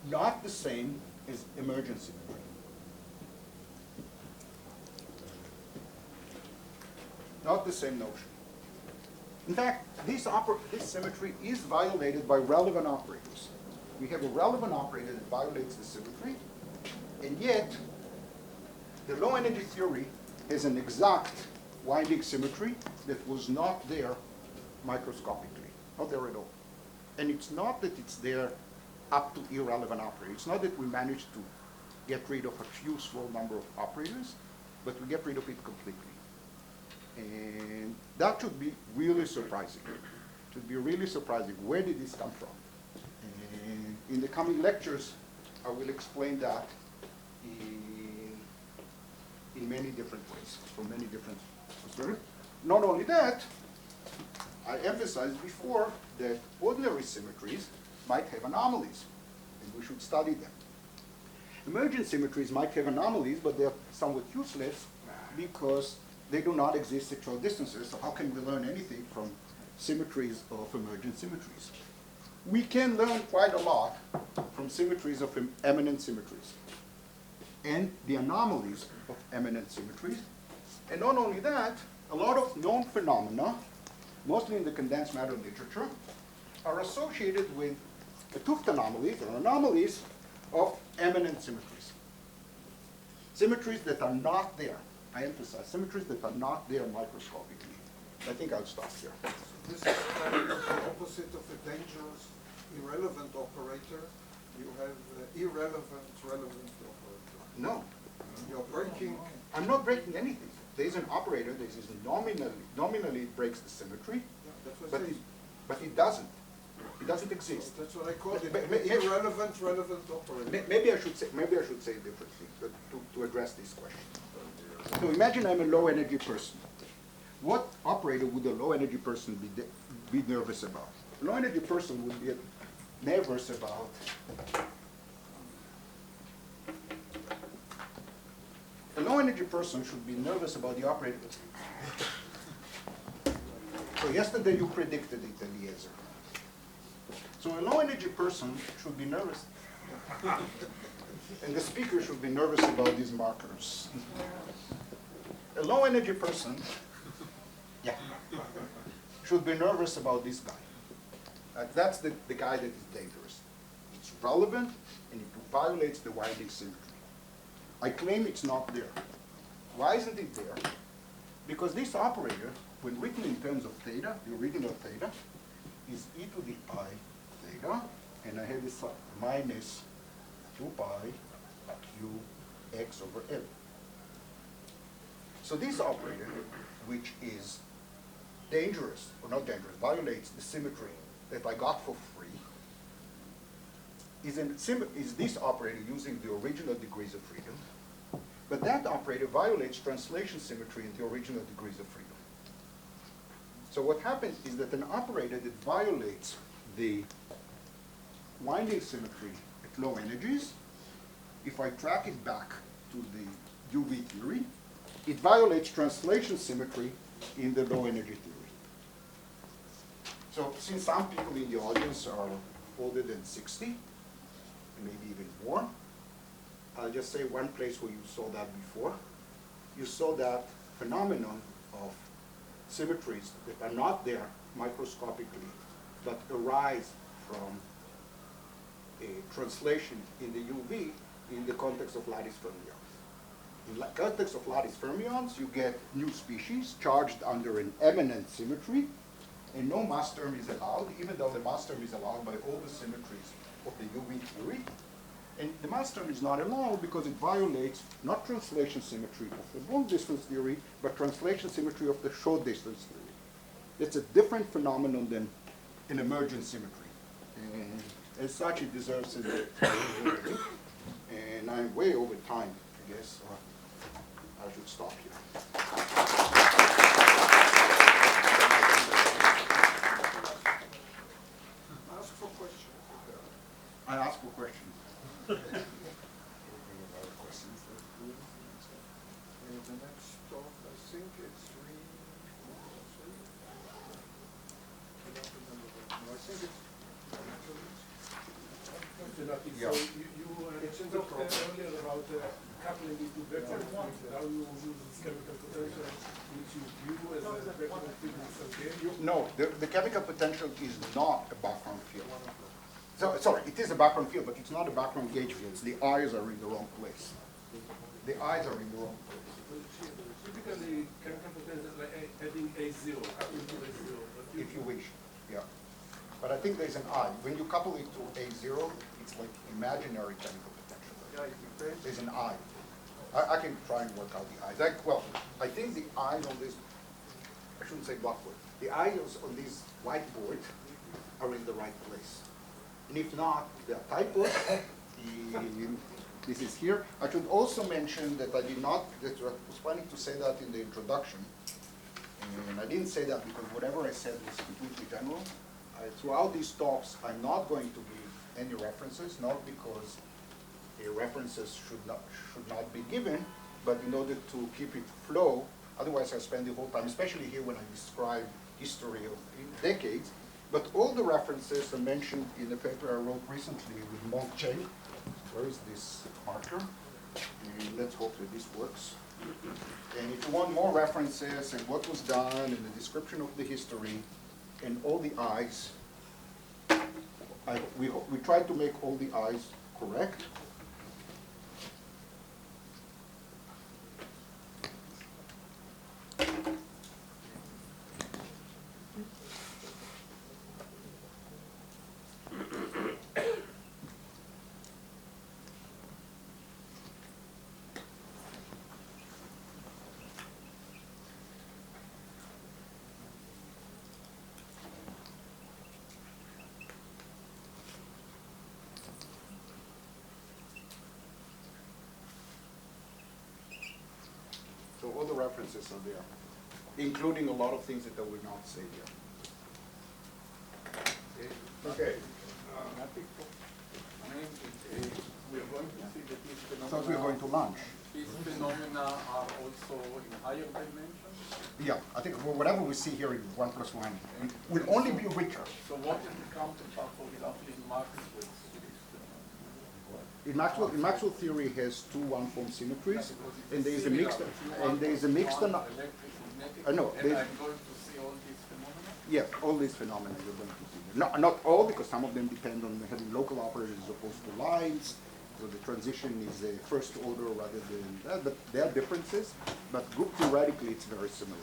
Not the same as emergent symmetry. Not the same notion. In fact, this symmetry is violated by relevant operators. We have a relevant operator that violates the symmetry, and yet the low energy theory has an exact winding symmetry that was not there microscopically, not there at all. And it's not that it's there up to irrelevant operators. It's not that we managed to get rid of a few small number of operators, but we get rid of it completely. And that should be really surprising. It should be really surprising. Where did this come from? And in the coming lectures, I will explain that in many different ways, from many different perspectives. Not only that, I emphasized before that ordinary symmetries might have anomalies, and we should study them. Emergent symmetries might have anomalies, but they're somewhat useless because they do not exist at short distances, so how can we learn anything from symmetries of emergent symmetries? We can learn quite a lot from symmetries of eminent symmetries and the anomalies of eminent symmetries. And not only that, a lot of known phenomena, mostly in the condensed matter literature, are associated with toothed anomalies or anomalies of eminent symmetries. Symmetries that are not there. I emphasize symmetries that are not there microscopically. I think I'll stop here. This is kind of the opposite of a dangerous, irrelevant operator. You have irrelevant, relevant operator. No. You're breaking. I'm not breaking anything. There's an operator that is nominally breaks the symmetry, but it doesn't. It doesn't exist. That's what I call it. Irrelevant, relevant operator. Maybe I should say it differently to address this question. So imagine I'm a low energy person. What operator would a low energy person be nervous about? A low energy person would be nervous about a low energy person should be nervous about the operator. So yesterday you predicted it, Eliezer. So a low energy person should be nervous. And the speaker should be nervous about these markers. A low energy person should be nervous about this guy. That's the guy that is dangerous. It's relevant and it violates the winding symmetry. I claim it's not there. Why isn't it there? Because this operator, when written in terms of theta, the original theta, is e to the I theta, and I have this minus 2 pi q x over L. So this operator, which is dangerous, or not dangerous, violates the symmetry that I got for free, is this operator using the original degrees of freedom, but that operator violates translation symmetry in the original degrees of freedom. So what happens is that an operator that violates the winding symmetry at low energies, if I track it back to the UV theory, it violates translation symmetry in the low energy theory. So since some people in the audience are older than 60, and maybe even more, I'll just say one place where you saw that before. You saw that phenomenon of symmetries that are not there microscopically, but arise from a translation in the UV in the context of lattice fermions. In the context of lattice fermions, you get new species charged under an eminent symmetry, and no mass term is allowed, even though the mass term is allowed by all the symmetries of the UV theory. And the mass term is not allowed because it violates not translation symmetry of the long distance theory, but translation symmetry of the short distance theory. It's a different phenomenon than an emergent symmetry. And as such, it deserves a and I'm way over time, I guess, so I should stop here. Ask for questions. I ask for questions. The next talk, I think it's three. I don't remember what. No, I think it's. So you talked earlier about coupling these two vectors, how you use this chemical potential, which you view as a vector field. No, the chemical potential is not a background field. So, sorry, it is a background field, but it's not a background gauge field. The eyes are in the wrong place. The eyes are in the wrong place. Typically, chemical potential is like adding A0, coupling to A0. If you wish, yeah. But I think there's an I. When you couple it to A0, it's like imaginary chemical potential. There's an I. I can try and work out the eyes. Well, I think the eyes on this, I shouldn't say blackboard, the eyes on this whiteboard are in the right place. And if not, they are typos. This is here. I should also mention that I did not, that I was planning to say that in the introduction. And I didn't say that because whatever I said was completely general. Throughout these talks, I'm not going to give any references, not because the references should not be given, but in order to keep it flow. Otherwise, I spend the whole time, especially here when I describe history of decades. But all the references are mentioned in the paper I wrote recently with Monk J. Where is this marker? And let's hope that this works. And if you want more references and what was done and the description of the history and all the eyes, we tried to make all the eyes correct. So all the references are there, including a lot of things that I will not say here. Okay. We are going to see that these I thought we were going to lunch. These phenomena are also in higher dimensions. Yeah, I think whatever we see here in 1 + 1 will only be richer. So what is the counterpart, for example, in Maxwell's? In Maxwell theory has two one-form symmetries, and there is a mixed, and there is a mixed. No, And I'm going to see all these phenomena. Yeah, all these phenomena you're going to see. Not all, because some of them depend on having local operators as opposed to lines. So the transition is a first order rather than that, but there are differences. But group theoretically, it's very similar.